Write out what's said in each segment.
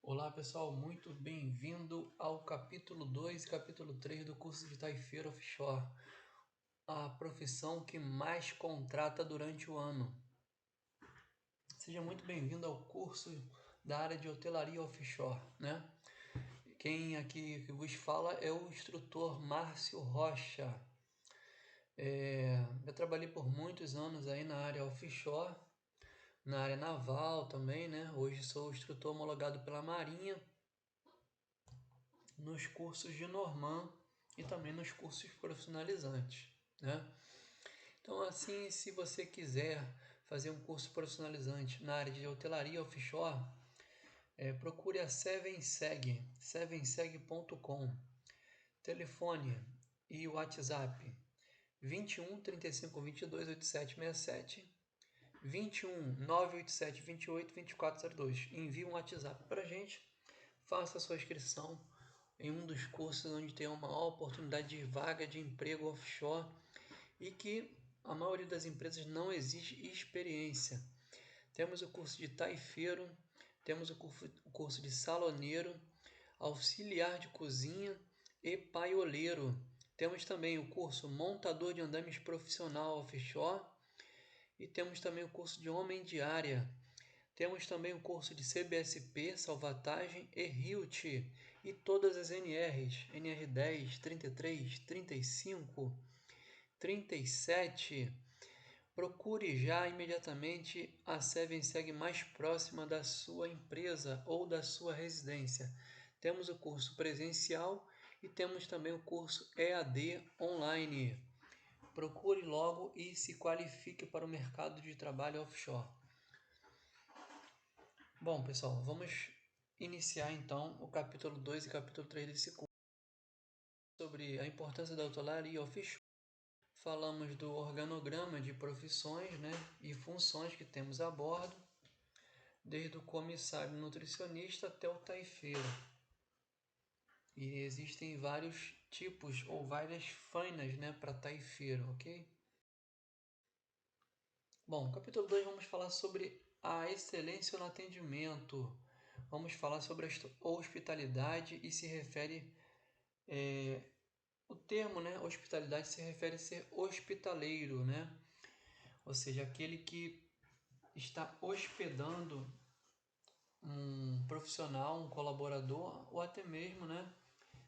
Olá pessoal, muito bem-vindo ao capítulo 2 e capítulo 3 do curso de Taifeiro Offshore, a profissão que mais contrata durante o ano. Seja muito bem-vindo ao curso da área de hotelaria offshore, né? Quem aqui que vos fala é o instrutor Márcio Rocha. Eu trabalhei por muitos anos aí na área offshore, na área naval também, né? Hoje sou instrutor homologado pela Marinha, nos cursos de Norman e também nos cursos profissionalizantes, né? Então, assim, se você quiser fazer um curso profissionalizante na área de hotelaria offshore, procure a sevenseg.com. Telefone e WhatsApp 21 35 22 8767, 21 987 28 2402. Envie um WhatsApp para a gente, faça a sua inscrição em um dos cursos onde tem uma maior oportunidade de vaga de emprego offshore e que a maioria das empresas não exige experiência. Temos o curso de taifeiro, temos o curso de saloneiro, auxiliar de cozinha e paioleiro. Temos também o curso montador de andames profissional offshore e temos também o curso de homem de área. Temos também o curso de CBSP, salvatagem e RIUT e todas as NRs, NR10, 33, 35, 37. Procure já imediatamente a Sevenseg mais próxima da sua empresa ou da sua residência. Temos o curso presencial e temos também o curso EAD online. Procure logo e se qualifique para o mercado de trabalho offshore. Bom, pessoal, vamos iniciar então o capítulo 2 e capítulo 3 desse curso. Sobre a importância da hotelaria offshore, falamos do organograma de profissões, né, e funções que temos a bordo, desde o comissário nutricionista até o taifeiro. E existem vários tipos ou várias fainas, né, para taifeiro, ok? Bom, capítulo 2 vamos falar sobre a excelência no atendimento. Vamos falar sobre a hospitalidade e se refere... o termo, né, hospitalidade se refere a ser hospitaleiro, né? Ou seja, aquele que está hospedando um profissional, um colaborador, ou até mesmo, né,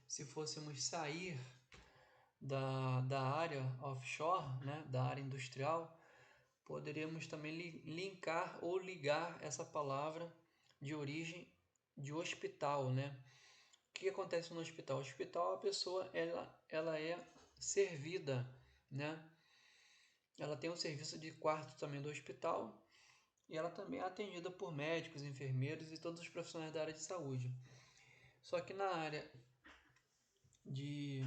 se fôssemos sair da área offshore, né, da área industrial, poderíamos também linkar ou ligar essa palavra de origem de hospital, né? O que acontece no hospital? O hospital, a pessoa ela é servida, né? Ela tem um serviço de quarto também do hospital e ela também é atendida por médicos, enfermeiros e todos os profissionais da área de saúde. Só que na área de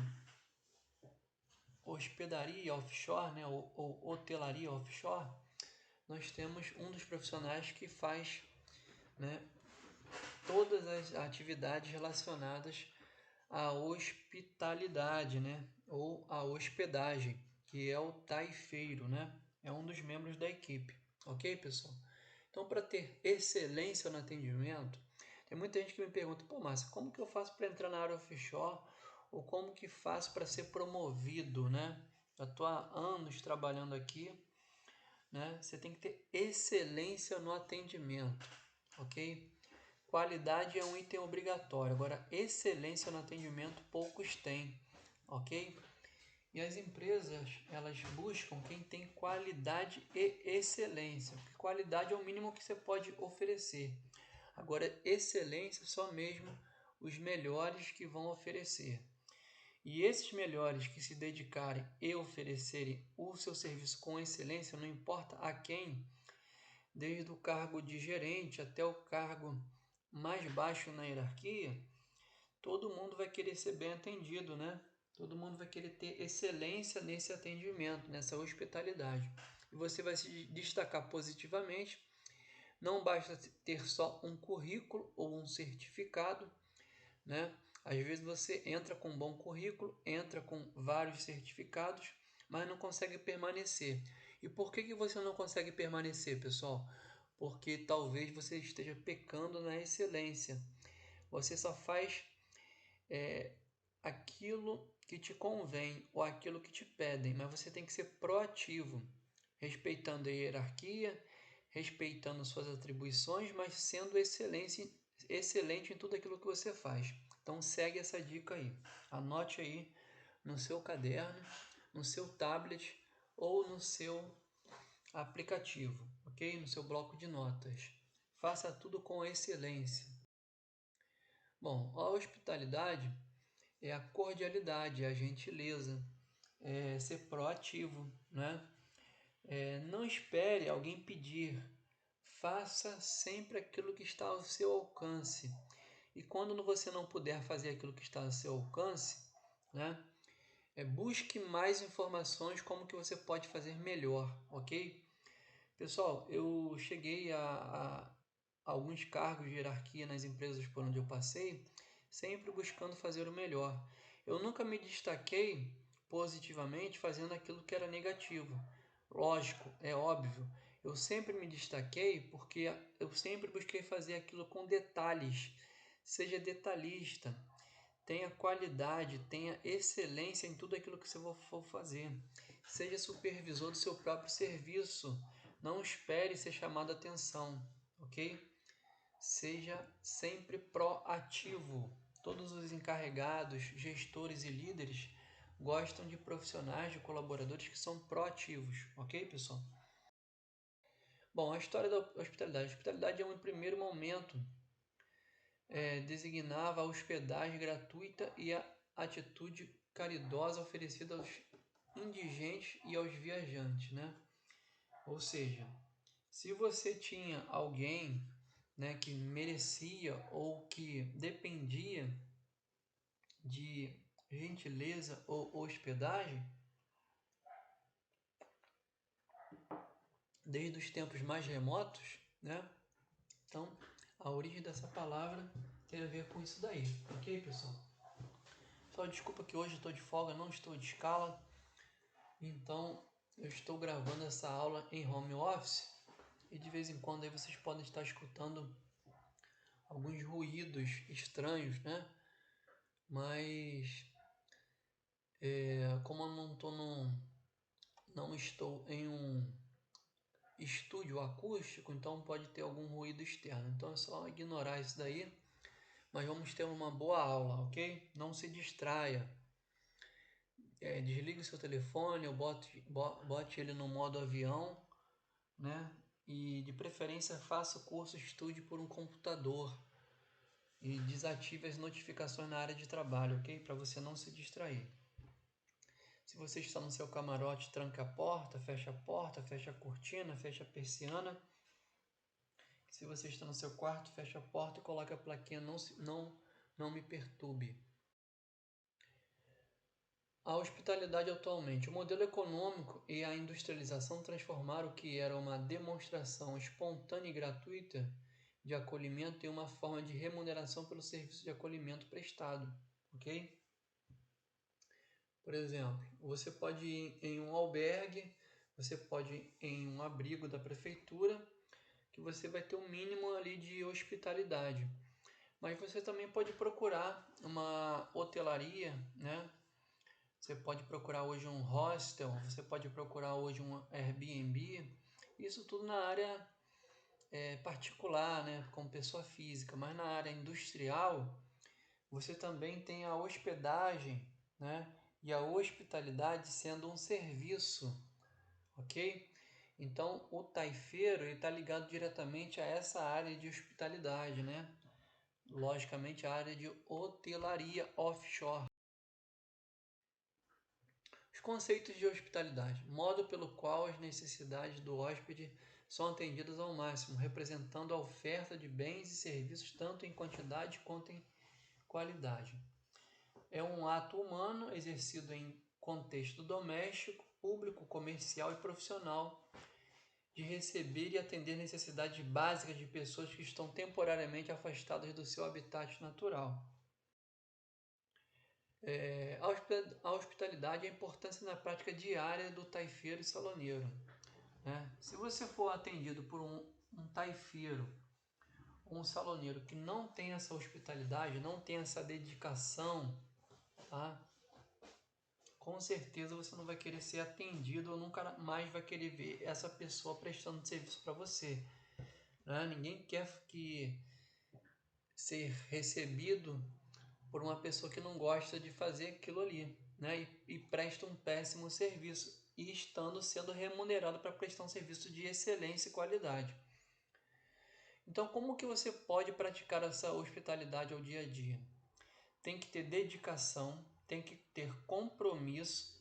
hospedaria offshore, né, ou hotelaria offshore, nós temos um dos profissionais que faz, né, todas as atividades relacionadas à hospitalidade, né, ou à hospedagem, que é o taifeiro, né, é um dos membros da equipe, ok, pessoal? Então, para ter excelência no atendimento, tem muita gente que me pergunta, pô, Márcio, como que eu faço para entrar na área offshore? Ou como que faço para ser promovido, né? Já estou há anos trabalhando aqui, né? Você tem que ter excelência no atendimento, ok? Qualidade é um item obrigatório, agora excelência no atendimento poucos têm, ok? E as empresas, elas buscam quem tem qualidade e excelência, porque qualidade é o mínimo que você pode oferecer. Agora, excelência só mesmo os melhores que vão oferecer. E esses melhores que se dedicarem e oferecerem o seu serviço com excelência, não importa a quem, desde o cargo de gerente até o cargo mais baixo na hierarquia, todo mundo vai querer ser bem atendido, né? Todo mundo vai querer ter excelência nesse atendimento, nessa hospitalidade. E você vai se destacar positivamente. Não basta ter só um currículo ou um certificado, né? Às vezes você entra com um bom currículo, entra com vários certificados, mas não consegue permanecer. E por que você não consegue permanecer, pessoal? Porque talvez você esteja pecando na excelência. Você só faz aquilo que te convém ou aquilo que te pedem, mas você tem que ser proativo, respeitando a hierarquia, respeitando suas atribuições, mas sendo excelente em tudo aquilo que você faz. Então segue essa dica aí. Anote aí no seu caderno, no seu tablet ou no seu aplicativo, ok? No seu bloco de notas. Faça tudo com excelência. Bom, a hospitalidade é a cordialidade, a gentileza, é ser proativo, né? Não espere alguém pedir, faça sempre aquilo que está ao seu alcance. E quando você não puder fazer aquilo que está ao seu alcance, né? Busque mais informações como que você pode fazer melhor, ok? Pessoal, eu cheguei a alguns cargos de hierarquia nas empresas por onde eu passei, sempre buscando fazer o melhor. Eu nunca me destaquei positivamente fazendo aquilo que era negativo. Lógico, é óbvio. Eu sempre me destaquei porque eu sempre busquei fazer aquilo com detalhes. Seja detalhista, tenha qualidade, tenha excelência em tudo aquilo que você for fazer. Seja supervisor do seu próprio serviço. Não espere ser chamado a atenção, ok? Seja sempre proativo. Todos os encarregados, gestores e líderes gostam de profissionais, de colaboradores que são proativos, ok, pessoal? Bom, a história da hospitalidade. A hospitalidade, em um primeiro momento, designava a hospedagem gratuita e a atitude caridosa oferecida aos indigentes e aos viajantes, né? Ou seja, se você tinha alguém, né, que merecia ou que dependia de gentileza ou hospedagem, desde os tempos mais remotos, né? Então, a origem dessa palavra tem a ver com isso daí, ok, pessoal? Só desculpa que hoje eu estou de folga, não estou de escala, então eu estou gravando essa aula em home office e de vez em quando aí vocês podem estar escutando alguns ruídos estranhos, né? Mas como eu não estou em um estúdio acústico, então pode ter algum ruído externo. Então é só ignorar isso daí, mas vamos ter uma boa aula, ok? Não se distraia. Desligue seu telefone ou bote ele no modo avião, né? E de preferência faça o curso estude por um computador e desative as notificações na área de trabalho, ok? Para você não se distrair. Se você está no seu camarote, tranca a porta, fecha a cortina, fecha a persiana. Se você está no seu quarto, fecha a porta e coloca a plaquinha não me perturbe. A hospitalidade atualmente. O modelo econômico e a industrialização transformaram o que era uma demonstração espontânea e gratuita de acolhimento em uma forma de remuneração pelo serviço de acolhimento prestado, ok? Por exemplo, você pode ir em um albergue, você pode ir em um abrigo da prefeitura, que você vai ter um mínimo ali de hospitalidade. Mas você também pode procurar uma hotelaria, né? Você pode procurar hoje um hostel, você pode procurar hoje um Airbnb, isso tudo na área particular, né? Como pessoa física, mas na área industrial, você também tem a hospedagem, né? E a hospitalidade sendo um serviço, ok? Então, o taifeiro está ligado diretamente a essa área de hospitalidade, né? Logicamente, a área de hotelaria offshore. Os conceitos de hospitalidade: modo pelo qual as necessidades do hóspede são atendidas ao máximo, representando a oferta de bens e serviços tanto em quantidade quanto em qualidade. É um ato humano exercido em contexto doméstico, público, comercial e profissional de receber e atender necessidades básicas de pessoas que estão temporariamente afastadas do seu habitat natural. A hospitalidade e a importância na prática diária do taifeiro e saloneiro. Né? Se você for atendido por um taifeiro um saloneiro que não tem essa hospitalidade, não tem essa dedicação, tá? Com certeza você não vai querer ser atendido ou nunca mais vai querer ver essa pessoa prestando serviço para você, né? Ninguém quer ser recebido por uma pessoa que não gosta de fazer aquilo ali, né? E presta um péssimo serviço e estando sendo remunerado para prestar um serviço de excelência e qualidade. Então, como que você pode praticar essa hospitalidade ao dia a dia? Tem que ter dedicação, tem que ter compromisso,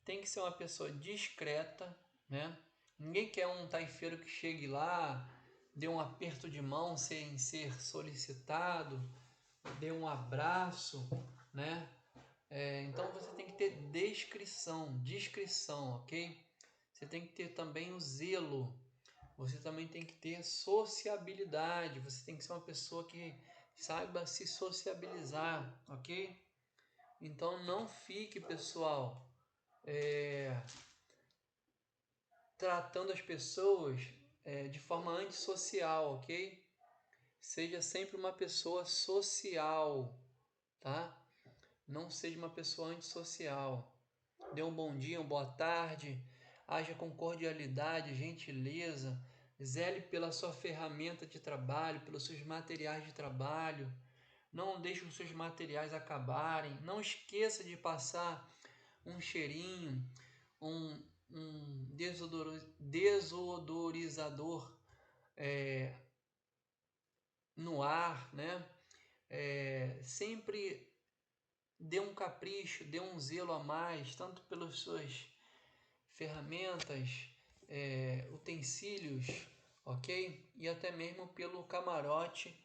tem que ser uma pessoa discreta, né? Ninguém quer um taifeiro que chegue lá, dê um aperto de mão sem ser solicitado, dê um abraço, né? Então você tem que ter discrição, ok? Você tem que ter também o zelo, você também tem que ter sociabilidade, você tem que ser uma pessoa que saiba se sociabilizar, ok? Então não fique, pessoal, tratando as pessoas de forma antissocial, ok? Seja sempre uma pessoa social, tá? Não seja uma pessoa antissocial. Dê um bom dia, uma boa tarde, haja com cordialidade, gentileza, zele pela sua ferramenta de trabalho, pelos seus materiais de trabalho. Não deixe os seus materiais acabarem. Não esqueça de passar um cheirinho, um desodorizador no ar, né? Sempre dê um capricho, dê um zelo a mais, tanto pelas suas ferramentas, utensílios, ok? E até mesmo pelo camarote,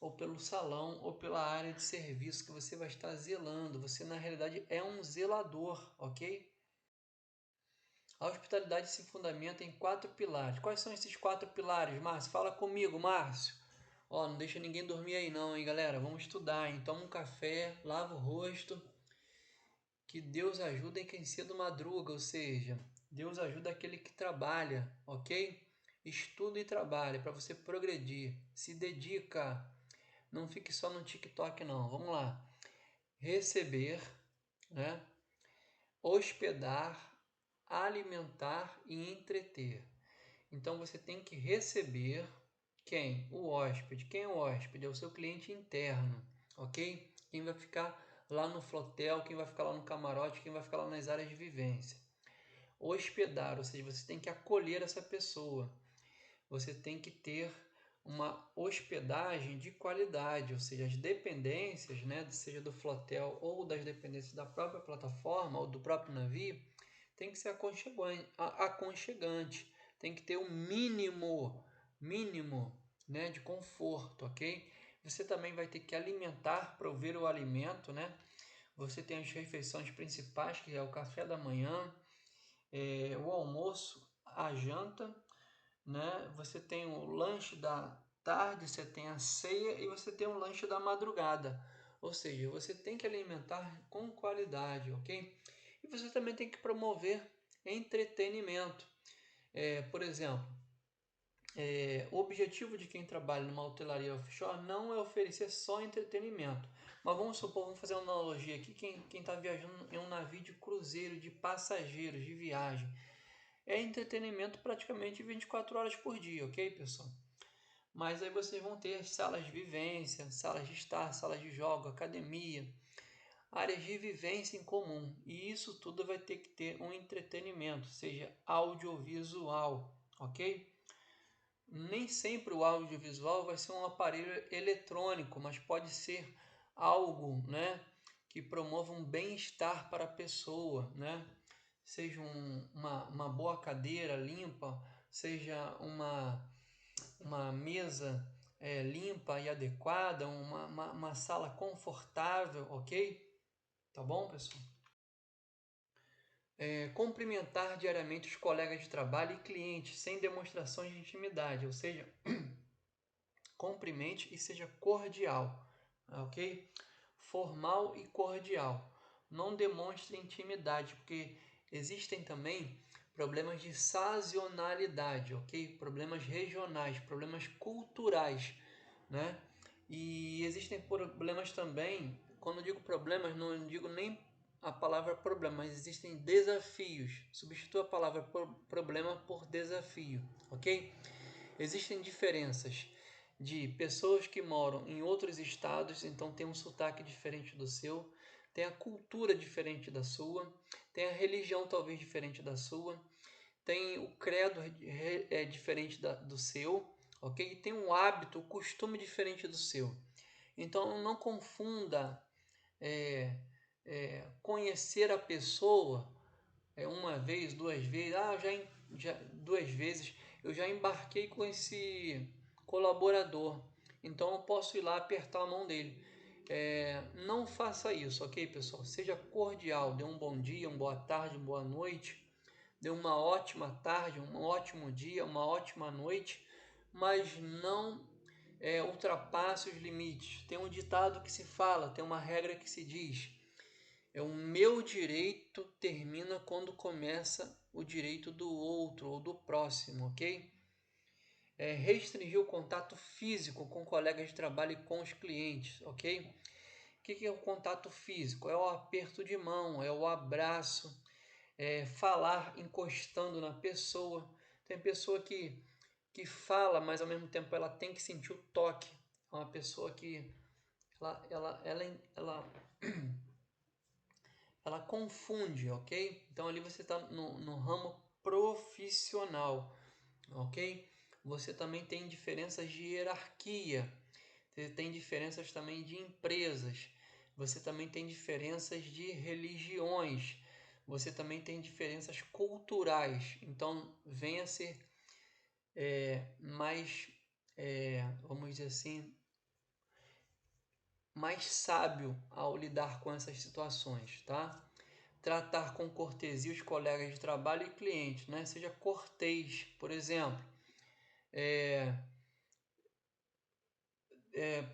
ou pelo salão, ou pela área de serviço que você vai estar zelando. Você, na realidade, é um zelador, ok? A hospitalidade se fundamenta em 4 pilares. Quais são esses 4 pilares, Márcio? Fala comigo, Márcio. Ó, não deixa ninguém dormir aí não, hein, galera? Vamos estudar, hein? Toma um café, lava o rosto, que Deus ajuda quem cedo madruga, ou seja, Deus ajuda aquele que trabalha, ok? Estuda e trabalha para você progredir. Se dedica. Não fique só no TikTok, não. Vamos lá. Receber, né? Hospedar, alimentar e entreter. Então você tem que receber quem? O hóspede. Quem é o hóspede? É o seu cliente interno, ok? Quem vai ficar lá no flotel, quem vai ficar lá no camarote, quem vai ficar lá nas áreas de vivência. Hospedar, ou seja, você tem que acolher essa pessoa. Você tem que ter uma hospedagem de qualidade, ou seja, as dependências, né, seja do flotel ou das dependências da própria plataforma ou do próprio navio, tem que ser aconchegante, tem que ter um mínimo, né, de conforto, ok? Você também vai ter que alimentar, prover o alimento, né? Você tem as refeições principais, que é o café da manhã, o almoço, a janta, né? Você tem o lanche da tarde, você tem a ceia e você tem o lanche da madrugada. Ou seja, você tem que alimentar com qualidade, ok? E você também tem que promover entretenimento. Por exemplo, o objetivo de quem trabalha numa hotelaria offshore não é oferecer só entretenimento. Mas vamos supor, vamos fazer uma analogia aqui, quem está viajando em um navio de cruzeiro, de passageiros, de viagem. É entretenimento praticamente 24 horas por dia, ok, pessoal? Mas aí vocês vão ter salas de vivência, salas de estar, salas de jogo, academia, áreas de vivência em comum. E isso tudo vai ter que ter um entretenimento, seja audiovisual, ok? Nem sempre o audiovisual vai ser um aparelho eletrônico, mas pode ser algo, né, que promova um bem-estar para a pessoa, né? Seja uma boa cadeira limpa, seja uma mesa limpa e adequada, uma sala confortável, ok? Tá bom, pessoal? Cumprimentar diariamente os colegas de trabalho e clientes sem demonstrações de intimidade, ou seja, cumprimente e seja cordial, ok? Formal e cordial. Não demonstre intimidade, porque existem também problemas de sazonalidade, ok? Problemas regionais, problemas culturais, né? E existem problemas também. Quando eu digo problemas, não digo nem a palavra problema, mas existem desafios. Substitua a palavra problema por desafio, ok? Existem diferenças de pessoas que moram em outros estados, então tem um sotaque diferente do seu, tem a cultura diferente da sua, tem a religião talvez diferente da sua, tem o credo diferente do seu, ok? E tem um hábito, o costume diferente do seu. Então não confunda conhecer a pessoa uma vez, duas vezes, duas vezes eu já embarquei com esse colaborador, então eu posso ir lá apertar a mão dele. Não faça isso, ok, pessoal? Seja cordial, dê um bom dia, uma boa tarde, uma boa noite, dê uma ótima tarde, um ótimo dia, uma ótima noite, mas não ultrapasse os limites. Tem um ditado que se fala, tem uma regra que se diz: o meu direito termina quando começa o direito do outro ou do próximo, ok? Restringir o contato físico com colegas de trabalho e com os clientes, ok? O que é o contato físico? É o aperto de mão, é o abraço, falar encostando na pessoa. Tem pessoa que fala, mas ao mesmo tempo ela tem que sentir o toque. É uma pessoa que ela ela confunde, ok? Então ali você está no ramo profissional, ok? Você também tem diferenças de hierarquia, você tem diferenças também de empresas, você também tem diferenças de religiões, você também tem diferenças culturais. Então venha ser mais, vamos dizer assim, mais sábio ao lidar com essas situações, tá? Tratar com cortesia os colegas de trabalho e clientes, né? Seja cortês, por exemplo.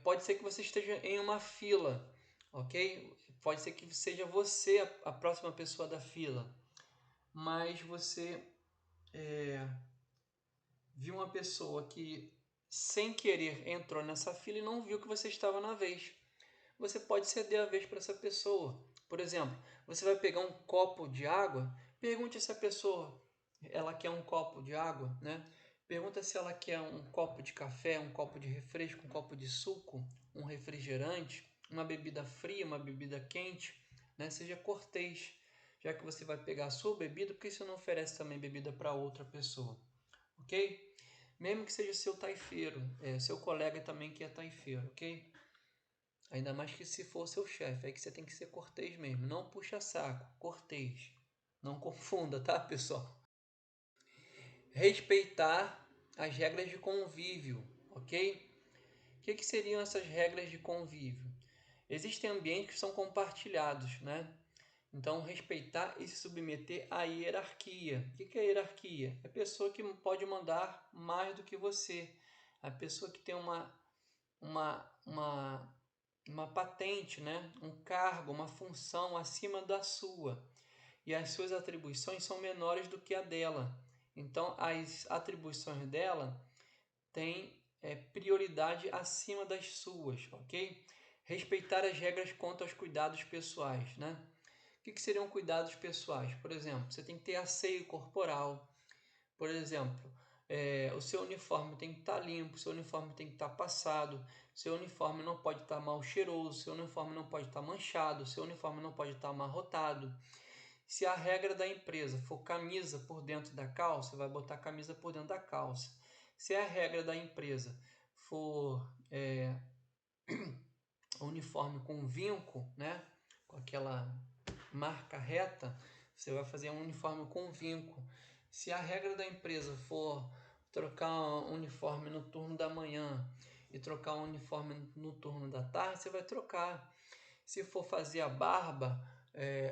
Pode ser que você esteja em uma fila, ok? Pode ser que seja você a próxima pessoa da fila, mas você viu uma pessoa que sem querer entrou nessa fila e não viu que você estava na vez. Você pode ceder a vez para essa pessoa. Por exemplo, você vai pegar um copo de água, pergunte se a pessoa ela quer um copo de água, né? Pergunta se ela quer um copo de café, um copo de refresco, um copo de suco, um refrigerante, uma bebida fria, uma bebida quente, né? Seja cortês, já que você vai pegar a sua bebida, por que você não oferece também bebida para outra pessoa, ok? Mesmo que seja seu taifeiro, seu colega também que é taifeiro, ok? Ainda mais que se for seu chefe, aí que você tem que ser cortês mesmo. Não puxa saco, cortês. Não confunda, tá, pessoal? Respeitar as regras de convívio, ok? O que seriam essas regras de convívio? Existem ambientes que são compartilhados, né? Então, respeitar e se submeter à hierarquia. O que é hierarquia? É a pessoa que pode mandar mais do que você. A pessoa que tem uma, uma uma patente, né? Um cargo, uma função acima da sua. E as suas atribuições são menores do que a dela. Então, as atribuições dela têm prioridade acima das suas, ok? Respeitar as regras quanto aos cuidados pessoais, né? O que seriam cuidados pessoais? Por exemplo, você tem que ter asseio corporal. Por exemplo, o seu uniforme tem que estar limpo, seu uniforme tem que estar passado, seu uniforme não pode estar mal cheiroso, seu uniforme não pode estar manchado, seu uniforme não pode estar amarrotado. Se a regra da empresa for camisa por dentro da calça, vai botar camisa por dentro da calça. Se a regra da empresa for uniforme com vinco, né, com aquela marca reta, você vai fazer um uniforme com vinco. Se a regra da empresa for trocar um uniforme no turno da manhã e trocar um uniforme no turno da tarde, você vai trocar. Se for fazer a barba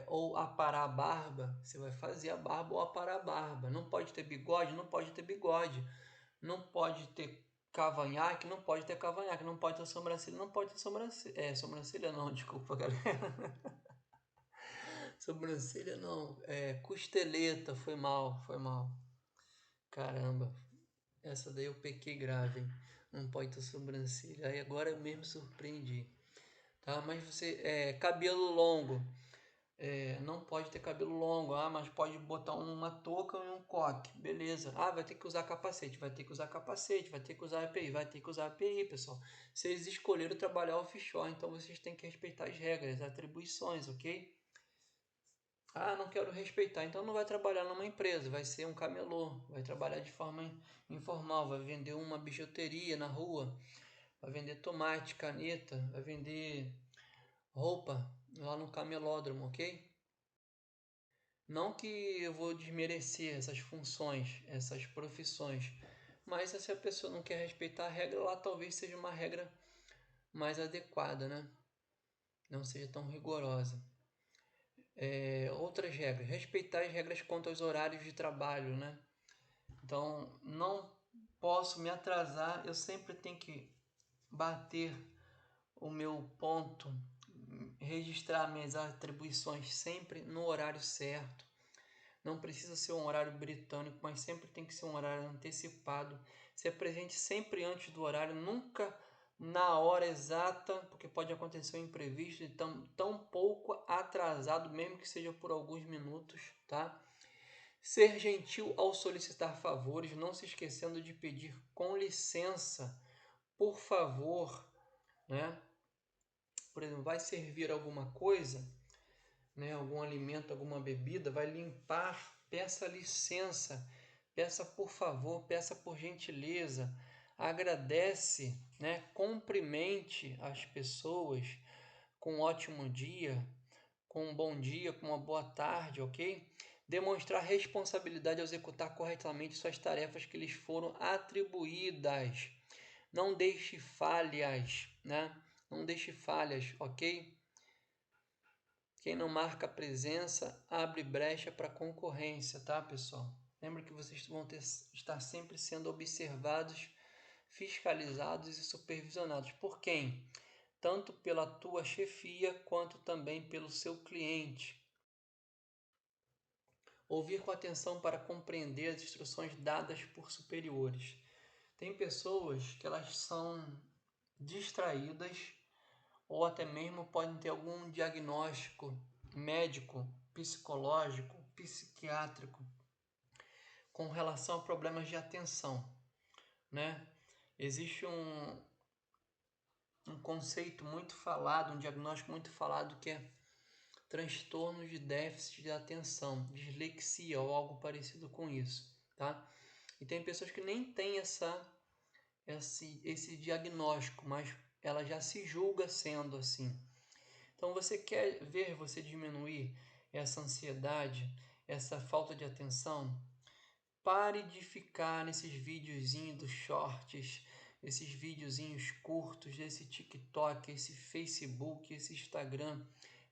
ou aparar a barba, você vai fazer a barba ou aparar a barba. Não pode ter bigode, não pode ter bigode. Não pode ter cavanhaque, não pode ter cavanhaque. Não pode ter sobrancelha, não pode ter sobrancelha. Sobrancelha não, desculpa, galera. Sobrancelha não, costeleta, foi mal. Caramba, essa daí eu pequei grave, hein? Não pode ter sobrancelha. Aí agora eu mesmo surpreendi. Tá? Mas cabelo longo. Não pode ter cabelo longo, mas pode botar uma touca e um coque, beleza. Vai ter que usar capacete, vai ter que usar capacete, vai ter que usar EPI, vai ter que usar EPI, pessoal. Vocês escolheram trabalhar offshore, então vocês têm que respeitar as regras, as atribuições, ok? Não quero respeitar, então não vai trabalhar numa empresa, vai ser um camelô, vai trabalhar de forma informal, vai vender uma bijuteria na rua, vai vender tomate, caneta, vai vender roupa lá no camelódromo, ok? Não que eu vou desmerecer essas funções, essas profissões, mas se a pessoa não quer respeitar a regra, lá talvez seja uma regra mais adequada, né? Não seja tão rigorosa. Outras regras, respeitar as regras quanto aos horários de trabalho, né? Então, não posso me atrasar, eu sempre tenho que bater o meu ponto, registrar minhas atribuições sempre no horário certo. Não precisa ser um horário britânico, mas sempre tem que ser um horário antecipado. Se apresente sempre antes do horário, nunca na hora exata, porque pode acontecer um imprevisto, e tão pouco atrasado, mesmo que seja por alguns minutos, tá? Ser gentil ao solicitar favores, não se esquecendo de pedir com licença, por favor, né? Por exemplo, vai servir alguma coisa, né, algum alimento, alguma bebida, vai limpar, peça licença, peça por favor, peça por gentileza, agradece, né, cumprimente as pessoas com um ótimo dia, com um bom dia, com uma boa tarde, ok? Demonstrar responsabilidade ao executar corretamente suas tarefas que lhes foram atribuídas. Não deixe falhas, né? Não deixe falhas, ok? Quem não marca presença abre brecha para concorrência, tá, pessoal? Lembra que vocês vão estar sempre sendo observados, fiscalizados e supervisionados. Por quem? Tanto pela tua chefia quanto também pelo seu cliente. Ouvir com atenção para compreender as instruções dadas por superiores. Tem pessoas que elas são distraídas ou até mesmo podem ter algum diagnóstico médico, psicológico, psiquiátrico com relação a problemas de atenção, né? Existe um conceito muito falado, um diagnóstico muito falado que é transtorno de déficit de atenção, dislexia ou algo parecido com isso, tá? E tem pessoas que nem têm esse diagnóstico, mas ela já se julga sendo assim. Então você quer ver você diminuir essa ansiedade, essa falta de atenção? Pare de ficar nesses videozinhos dos shorts, esses videozinhos curtos, esse TikTok, esse Facebook, esse Instagram.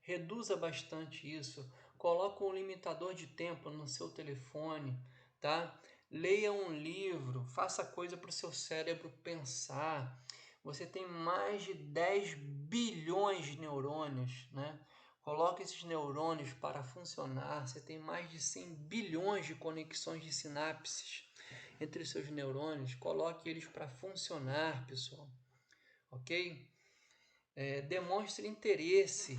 Reduza bastante isso. Coloque um limitador de tempo no seu telefone, tá? Leia um livro, faça coisa para o seu cérebro pensar. Você tem mais de 10 bilhões de neurônios, né? Coloque esses neurônios para funcionar. Você tem mais de 100 bilhões de conexões de sinapses entre os seus neurônios. Coloque eles para funcionar, pessoal. Ok? Demonstre interesse.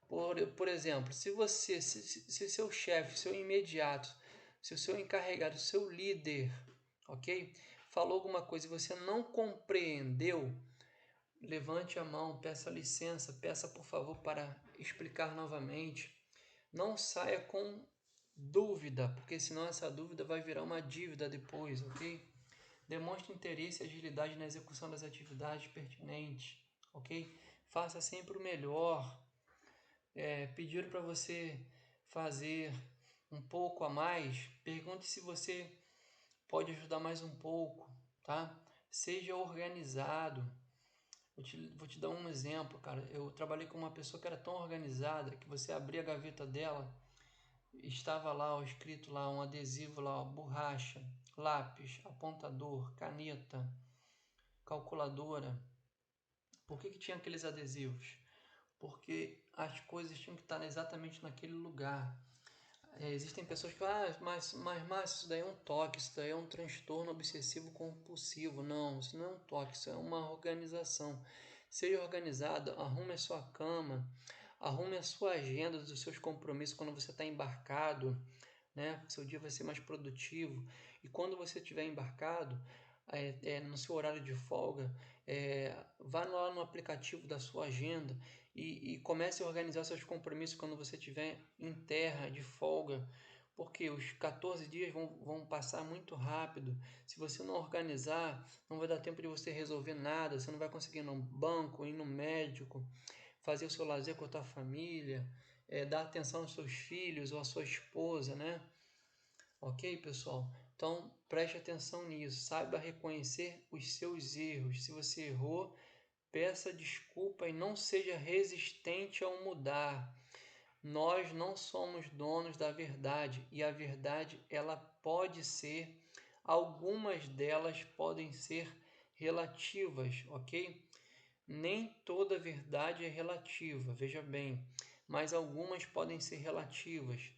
Por exemplo, se seu chefe, seu imediato, se o seu encarregado, seu líder, ok? Falou alguma coisa e você não compreendeu, levante a mão, peça licença, peça por favor para explicar novamente. Não saia com dúvida, porque senão essa dúvida vai virar uma dívida depois, ok? Demonstre interesse e agilidade na execução das atividades pertinentes, ok? Faça sempre o melhor. Pediram para você fazer um pouco a mais, pergunte se você pode ajudar mais um pouco, tá? Seja organizado. Vou te dar um exemplo, cara. Eu trabalhei com uma pessoa que era tão organizada que você abria a gaveta dela, estava lá ó, escrito lá um adesivo lá, ó, borracha, lápis, apontador, caneta, calculadora. Por que tinha aqueles adesivos? Porque as coisas tinham que estar exatamente naquele lugar. Existem pessoas que falam, mas isso daí é um toque, isso daí é um transtorno obsessivo compulsivo. Não, isso não é um toque, isso é uma organização. Seja organizado, arrume a sua cama, arrume a sua agenda dos seus compromissos quando você está embarcado, né? Seu dia vai ser mais produtivo. E quando você estiver embarcado, no seu horário de folga, vá lá no aplicativo da sua agenda e comece a organizar seus compromissos quando você estiver em terra, de folga, porque os 14 dias vão passar muito rápido. Se você não organizar, não vai dar tempo de você resolver nada, você não vai conseguir ir no banco, ir no médico, fazer o seu lazer com a tua família, dar atenção aos seus filhos ou à sua esposa, né? Ok, pessoal? Então preste atenção nisso, saiba reconhecer os seus erros. Se você errou, peça desculpa e não seja resistente ao mudar. Nós não somos donos da verdade e a verdade ela pode ser, algumas delas podem ser relativas, ok? Nem toda verdade é relativa, veja bem, mas algumas podem ser relativas.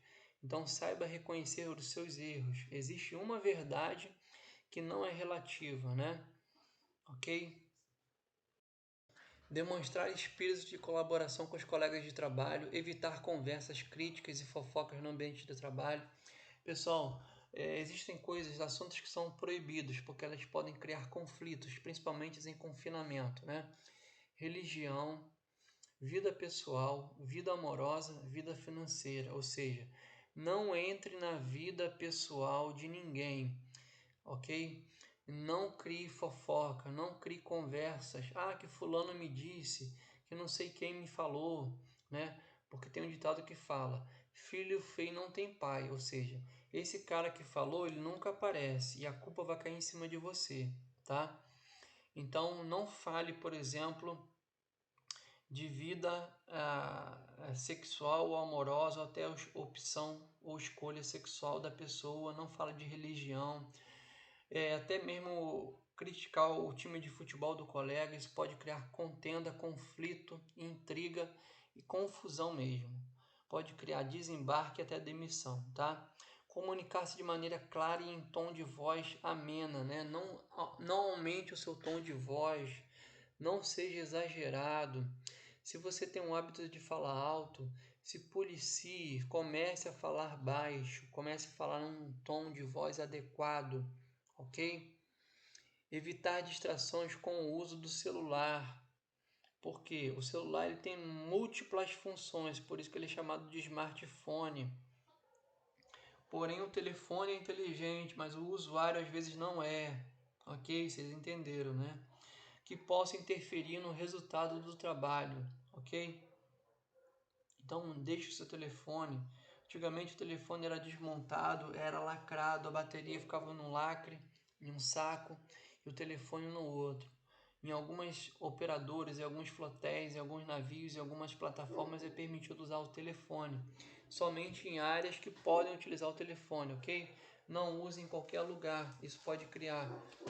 Então saiba reconhecer os seus erros. Existe uma verdade que não é relativa, né? Ok? Demonstrar espírito de colaboração com os colegas de trabalho, evitar conversas críticas e fofocas no ambiente de trabalho. Pessoal, existem coisas, assuntos que são proibidos, porque elas podem criar conflitos, principalmente em confinamento, né? Religião, vida pessoal, vida amorosa, vida financeira, ou seja, não entre na vida pessoal de ninguém, ok? Não crie fofoca, não crie conversas. Ah, que fulano me disse, que não sei quem me falou, né? Porque tem um ditado que fala: filho feio não tem pai, ou seja, esse cara que falou, ele nunca aparece e a culpa vai cair em cima de você, tá? Então não fale, por exemplo, de vida sexual ou amorosa, ou até a opção ou escolha sexual da pessoa, não fala de religião, até mesmo criticar o time de futebol do colega, isso pode criar contenda, conflito, intriga e confusão mesmo. Pode criar desembarque até demissão, tá? Comunicar-se de maneira clara e em tom de voz amena, né? Não aumente o seu tom de voz, não seja exagerado. Se você tem um hábito de falar alto, se policie, comece a falar baixo, comece a falar num tom de voz adequado, ok? Evitar distrações com o uso do celular, porque o celular ele tem múltiplas funções, por isso que ele é chamado de smartphone. Porém, o telefone é inteligente, mas o usuário às vezes não é, ok? Vocês entenderam, né? Que possa interferir no resultado do trabalho, ok? Então, deixe o seu telefone. Antigamente, o telefone era desmontado, era lacrado, a bateria ficava num lacre, em um saco, e o telefone no outro. Em algumas operadoras, em alguns flotéis, em alguns navios, em algumas plataformas é permitido usar o telefone. Somente em áreas que podem utilizar o telefone, ok? Não use em qualquer lugar. Isso pode criar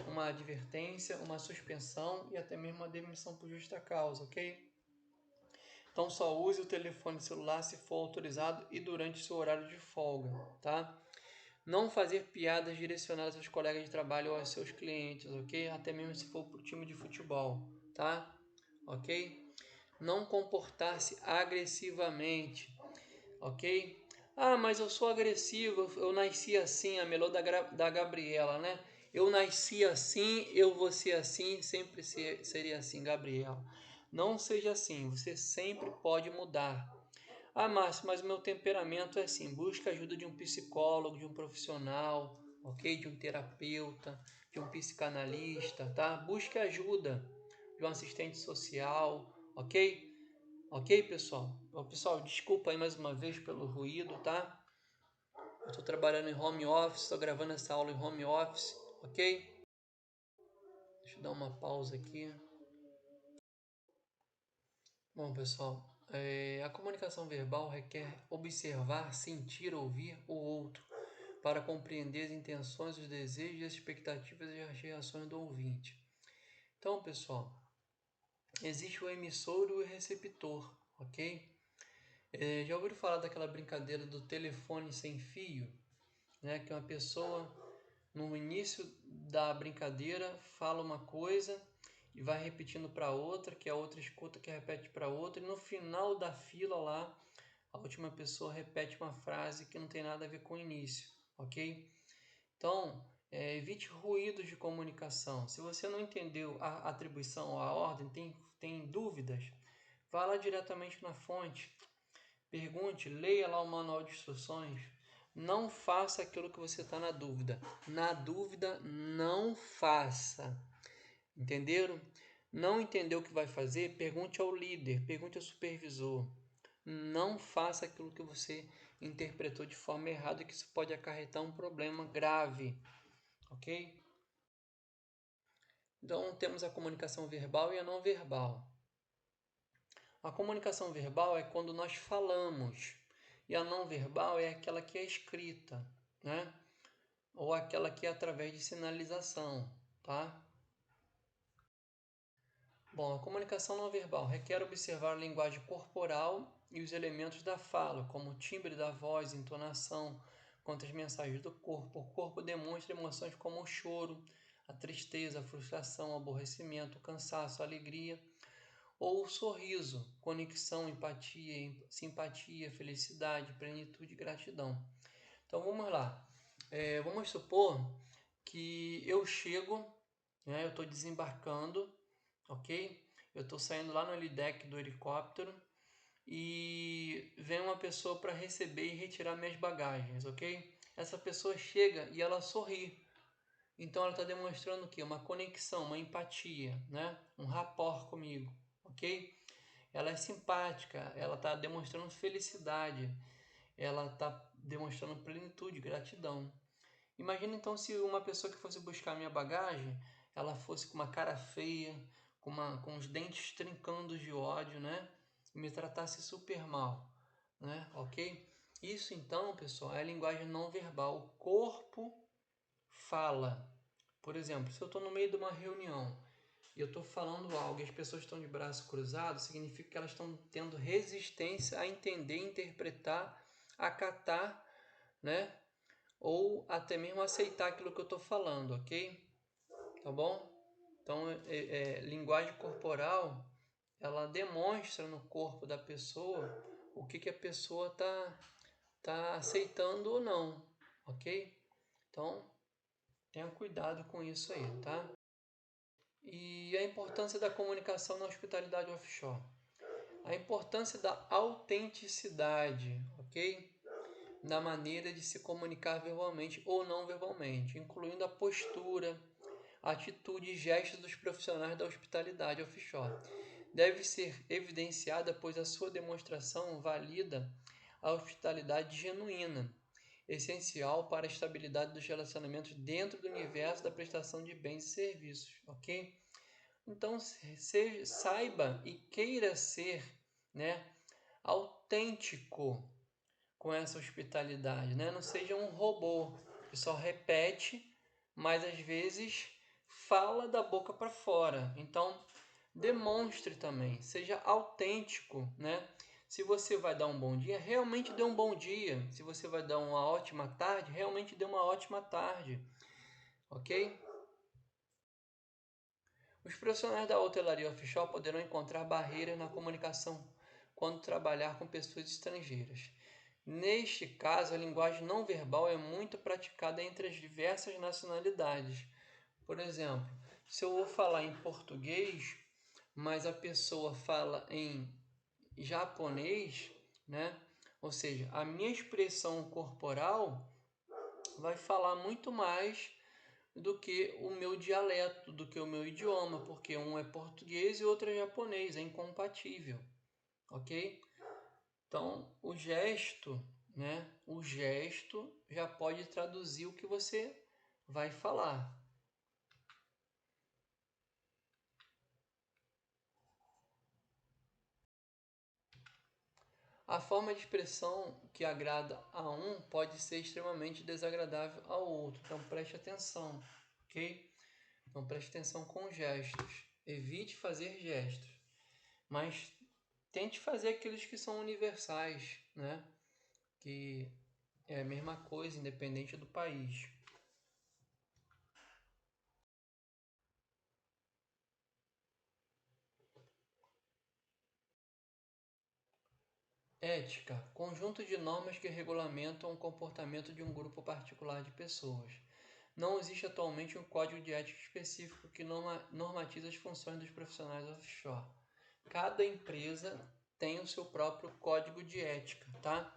uma advertência, uma suspensão e até mesmo uma demissão por justa causa, ok? Então só use o telefone celular se for autorizado e durante seu horário de folga, tá? Não fazer piadas direcionadas aos colegas de trabalho ou aos seus clientes, ok? Até mesmo se for para o time de futebol, tá? Ok? Não comportar-se agressivamente, ok? Ah, mas eu sou agressivo, eu nasci assim, a melô da Gabriela, né? Eu nasci assim, eu vou ser assim, sempre seria assim, Gabriela. Não seja assim, você sempre pode mudar. Ah, Márcio, mas o meu temperamento é assim. Busque ajuda de um psicólogo, de um profissional, ok? De um terapeuta, de um psicanalista, tá? Busque ajuda de um assistente social, ok? Ok, pessoal? Pessoal, desculpa aí mais uma vez pelo ruído, tá? Eu estou trabalhando em home office, estou gravando essa aula em home office, ok? Deixa eu dar uma pausa aqui. Bom, pessoal, a comunicação verbal requer observar, sentir, ouvir o outro para compreender as intenções, os desejos, as expectativas e as reações do ouvinte. Então, pessoal, existe o emissor e o receptor, ok? Já ouviram falar daquela brincadeira do telefone sem fio, né? Que uma pessoa no início da brincadeira fala uma coisa e vai repetindo para outra, que a outra escuta, que repete para outra, e no final da fila lá, a última pessoa repete uma frase que não tem nada a ver com o início, ok? Então, evite ruídos de comunicação. Se você não entendeu a atribuição ou a ordem, tem dúvidas, vá lá diretamente na fonte, pergunte, leia lá o manual de instruções. Não faça aquilo que você está na dúvida. Na dúvida, não faça. Entenderam? Não entendeu o que vai fazer? Pergunte ao líder, pergunte ao supervisor. Não faça aquilo que você interpretou de forma errada, que isso pode acarretar um problema grave, ok? Então temos a comunicação verbal e a não verbal. A comunicação verbal é quando nós falamos, e a não verbal é aquela que é escrita, né? Ou aquela que é através de sinalização, tá? Bom, a comunicação não verbal requer observar a linguagem corporal e os elementos da fala, como o timbre da voz, entonação, quanto às mensagens do corpo. O corpo demonstra emoções como o choro, a tristeza, a frustração, o aborrecimento, o cansaço, a alegria, ou o sorriso, conexão, empatia, simpatia, felicidade, plenitude e gratidão. Então vamos lá. Vamos supor que eu chego, né, eu estou desembarcando, ok? Eu estou saindo lá no helideck do helicóptero e vem uma pessoa para receber e retirar minhas bagagens, ok? Essa pessoa chega e ela sorri. Então ela está demonstrando o quê? Uma conexão, uma empatia, né? Um rapport comigo, ok? Ela é simpática, ela está demonstrando felicidade, ela está demonstrando plenitude, gratidão. Imagina então se uma pessoa que fosse buscar minha bagagem, ela fosse com uma cara feia, com os dentes trincando de ódio, né? E me tratasse super mal, né? Ok? Isso então, pessoal, é a linguagem não verbal. O corpo fala. Por exemplo, se eu estou no meio de uma reunião e eu estou falando algo e as pessoas estão de braço cruzado, significa que elas estão tendo resistência a entender, interpretar, acatar, né? Ou até mesmo aceitar aquilo que eu estou falando, ok? Tá bom? Então, linguagem corporal, ela demonstra no corpo da pessoa o que a pessoa tá aceitando ou não, ok? Então, tenha cuidado com isso aí, tá? E a importância da comunicação na hospitalidade offshore. A importância da autenticidade, ok? Na maneira de se comunicar verbalmente ou não verbalmente, incluindo a postura, atitude e gestos dos profissionais da hospitalidade offshore. Deve ser evidenciada, pois a sua demonstração valida a hospitalidade genuína, essencial para a estabilidade dos relacionamentos dentro do universo da prestação de bens e serviços, ok? Então, saiba e queira ser, né, autêntico com essa hospitalidade, né? Não seja um robô que só repete, mas às vezes fala da boca para fora. Então, demonstre também, seja autêntico, né? Se você vai dar um bom dia, realmente dê um bom dia. Se você vai dar uma ótima tarde, realmente dê uma ótima tarde, ok? Os profissionais da hotelaria offshore poderão encontrar barreiras na comunicação quando trabalhar com pessoas estrangeiras. Neste caso, a linguagem não verbal é muito praticada entre as diversas nacionalidades. Por exemplo, se eu vou falar em português, mas a pessoa fala em japonês, né? Ou seja, a minha expressão corporal vai falar muito mais do que o meu dialeto, do que o meu idioma, porque um é português e outro é japonês, é incompatível, ok? Então, o gesto, né? O gesto já pode traduzir o que você vai falar. A forma de expressão que agrada a um pode ser extremamente desagradável ao outro. Então, preste atenção, ok? Então, preste atenção com gestos. Evite fazer gestos. Mas tente fazer aqueles que são universais, né? Que é a mesma coisa, independente do país. Ética, conjunto de normas que regulamentam o comportamento de um grupo particular de pessoas. Não existe atualmente um código de ética específico que normatiza as funções dos profissionais offshore. Cada empresa tem o seu próprio código de ética, tá?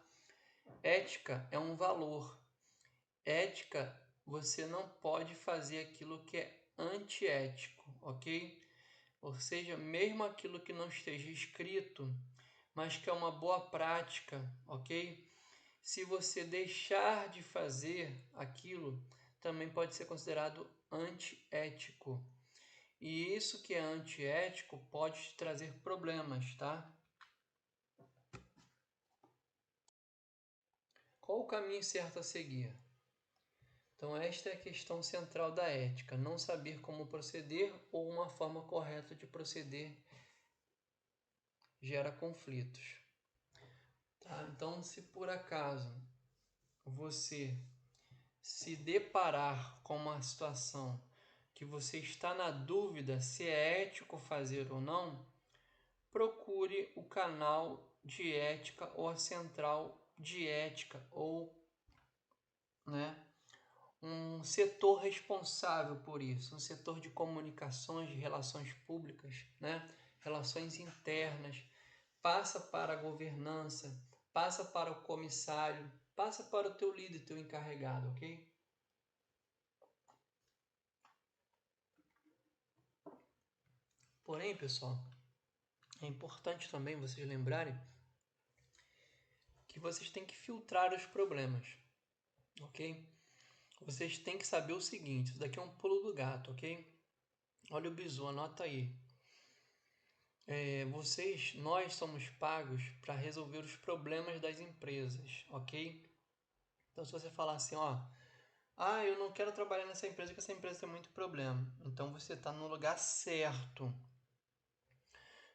Ética é um valor. Ética, você não pode fazer aquilo que é antiético, ok? Ou seja, mesmo aquilo que não esteja escrito, mas que é uma boa prática, ok? Se você deixar de fazer aquilo, também pode ser considerado antiético. E isso que é antiético pode te trazer problemas, tá? Qual o caminho certo a seguir? Então, esta é a questão central da ética: não saber como proceder ou uma forma correta de proceder gera conflitos. Tá? Então, se por acaso você se deparar com uma situação que você está na dúvida se é ético fazer ou não, procure o canal de ética ou a central de ética ou, né, um setor responsável por isso, um setor de comunicações, de relações públicas, né, relações internas, passa para a governança, passa para o comissário, passa para o teu líder, teu encarregado, ok? Porém, pessoal, é importante também vocês lembrarem que vocês têm que filtrar os problemas, ok? Vocês têm que saber o seguinte, isso daqui é um pulo do gato, ok? Olha o bizu, anota aí. Nós somos pagos para resolver os problemas das empresas, ok? Então, se você falar assim, ó, eu não quero trabalhar nessa empresa porque essa empresa tem muito problema. Então, você está no lugar certo.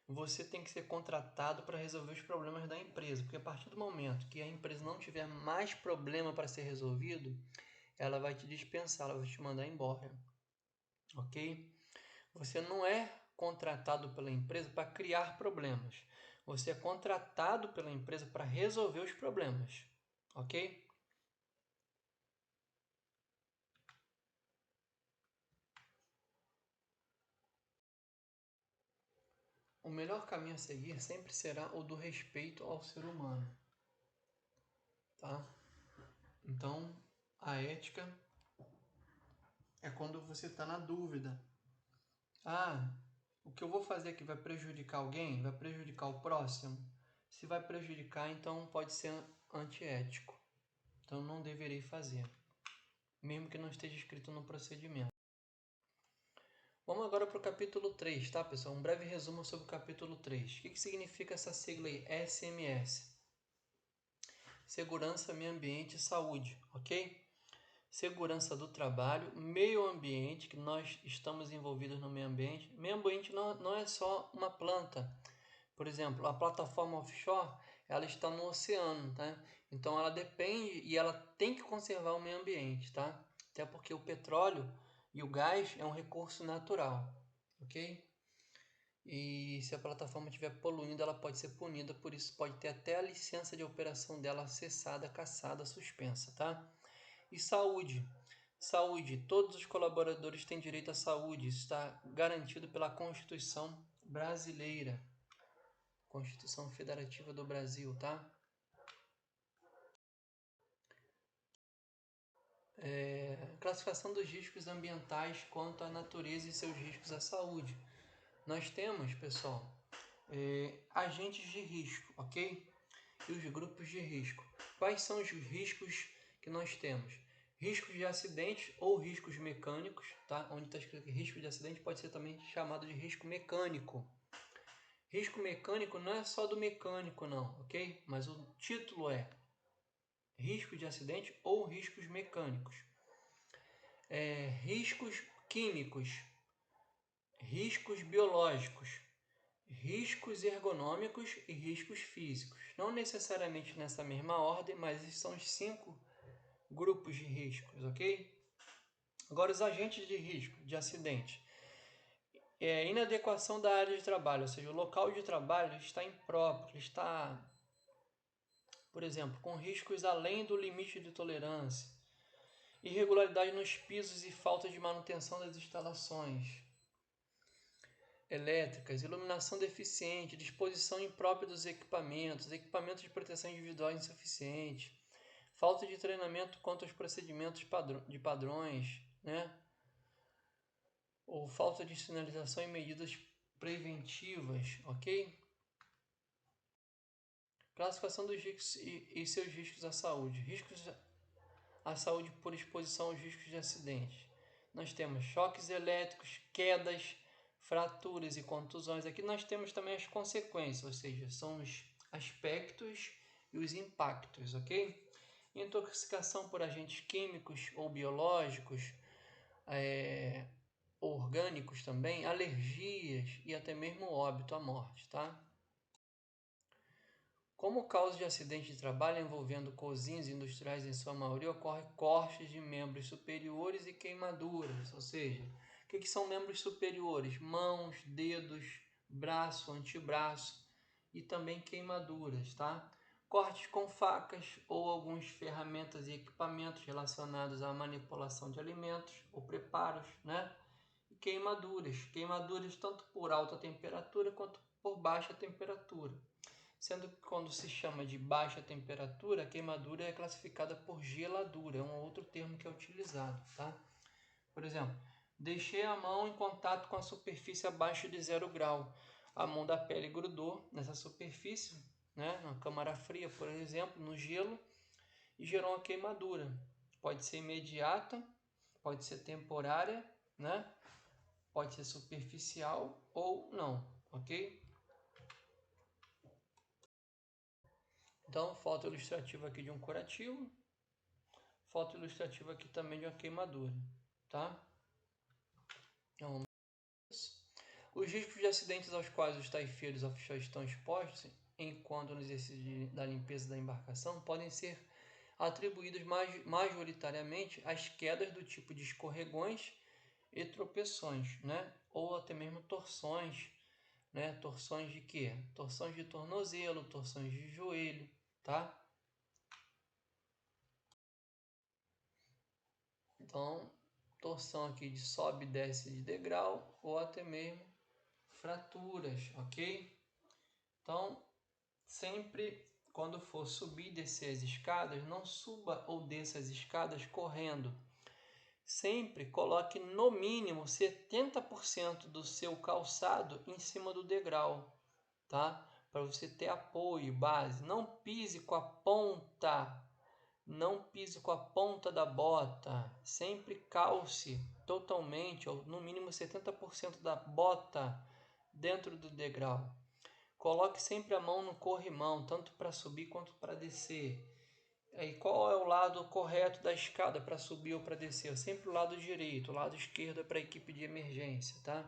Você tem que ser contratado para resolver os problemas da empresa, porque a partir do momento que a empresa não tiver mais problema para ser resolvido, ela vai te dispensar, ela vai te mandar embora, ok? Você não é contratado pela empresa para criar problemas. Você é contratado pela empresa para resolver os problemas, ok? O melhor caminho a seguir sempre será o do respeito ao ser humano, tá? Então, a ética é quando você está na dúvida. O que eu vou fazer aqui vai prejudicar alguém? Vai prejudicar o próximo? Se vai prejudicar, então pode ser antiético. Então não deverei fazer, mesmo que não esteja escrito no procedimento. Vamos agora para o capítulo 3, tá, pessoal? Um breve resumo sobre o capítulo 3. O que significa essa sigla aí? SMS. Segurança, meio ambiente e saúde, ok? Segurança do trabalho, meio ambiente, que nós estamos envolvidos no meio ambiente. Meio ambiente não é só uma planta. Por exemplo, a plataforma offshore, ela está no oceano, tá? Então ela depende e ela tem que conservar o meio ambiente, tá? Até porque o petróleo e o gás é um recurso natural, ok? E se a plataforma estiver poluindo, ela pode ser punida, por isso pode ter até a licença de operação dela cessada, cassada, suspensa, tá? E saúde. Saúde. Todos os colaboradores têm direito à saúde. Isso está garantido pela Constituição brasileira. Constituição Federativa do Brasil, tá? Classificação dos riscos ambientais quanto à natureza e seus riscos à saúde. Nós temos, pessoal, agentes de risco, ok? E os grupos de risco. Quais são os riscos que nós temos? Riscos de acidentes ou riscos mecânicos, tá? Onde está escrito risco de acidente pode ser também chamado de risco mecânico. Risco mecânico não é só do mecânico, não, ok? Mas o título é risco de acidente ou riscos mecânicos. Riscos químicos, riscos biológicos, riscos ergonômicos e riscos físicos. Não necessariamente nessa mesma ordem, mas esses são os 5 grupos de riscos, ok? Agora, os agentes de risco de acidente. Inadequação da área de trabalho, ou seja, o local de trabalho está impróprio, está, por exemplo, com riscos além do limite de tolerância, irregularidade nos pisos e falta de manutenção das instalações elétricas, iluminação deficiente, disposição imprópria dos equipamentos, equipamentos de proteção individual insuficiente, falta de treinamento quanto aos procedimentos de padrões, né? Ou falta de sinalização e medidas preventivas, ok? Classificação dos riscos e seus riscos à saúde. Riscos à saúde por exposição aos riscos de acidente. Nós temos choques elétricos, quedas, fraturas e contusões. Aqui nós temos também as consequências, ou seja, são os aspectos e os impactos, ok? Intoxicação por agentes químicos ou biológicos, orgânicos também, alergias e até mesmo óbito, a morte, tá? Como causa de acidente de trabalho envolvendo cozinhas industriais, em sua maioria, ocorre cortes de membros superiores e queimaduras, ou seja, o que são membros superiores? Mãos, dedos, braço, antebraço e também queimaduras, tá? Cortes com facas ou algumas ferramentas e equipamentos relacionados à manipulação de alimentos ou preparos, né? E queimaduras tanto por alta temperatura quanto por baixa temperatura. Sendo que quando se chama de baixa temperatura, a queimadura é classificada por geladura, é um outro termo que é utilizado, tá? Por exemplo, deixei a mão em contato com a superfície abaixo de 0 grau. A mão da pele grudou nessa superfície, né? Na câmara fria, por exemplo, no gelo, e gerou uma queimadura. Pode ser imediata, pode ser temporária, né? Pode ser superficial ou não, ok? Então, foto ilustrativa aqui de um curativo, foto ilustrativa aqui também de uma queimadura, tá? Então, os riscos de acidentes aos quais os taifeiros offshore estão expostos, enquanto no exercício da limpeza da embarcação, podem ser atribuídos majoritariamente às quedas do tipo de escorregões e tropeções, né? Ou até mesmo torções, né? Torções de quê? Torções de tornozelo, torções de joelho, tá? Então, torção aqui de sobe e desce de degrau ou até mesmo fraturas, ok? Então, sempre quando for subir e descer as escadas, não suba ou desça as escadas correndo. Sempre coloque no mínimo 70% do seu calçado em cima do degrau, tá? Para você ter apoio, base. Não pise com a ponta da bota. Sempre calce totalmente, ou no mínimo 70% da bota dentro do degrau. Coloque sempre a mão no corrimão, tanto para subir quanto para descer. E qual é o lado correto da escada para subir ou para descer? Sempre o lado direito, o lado esquerdo é para a equipe de emergência, tá?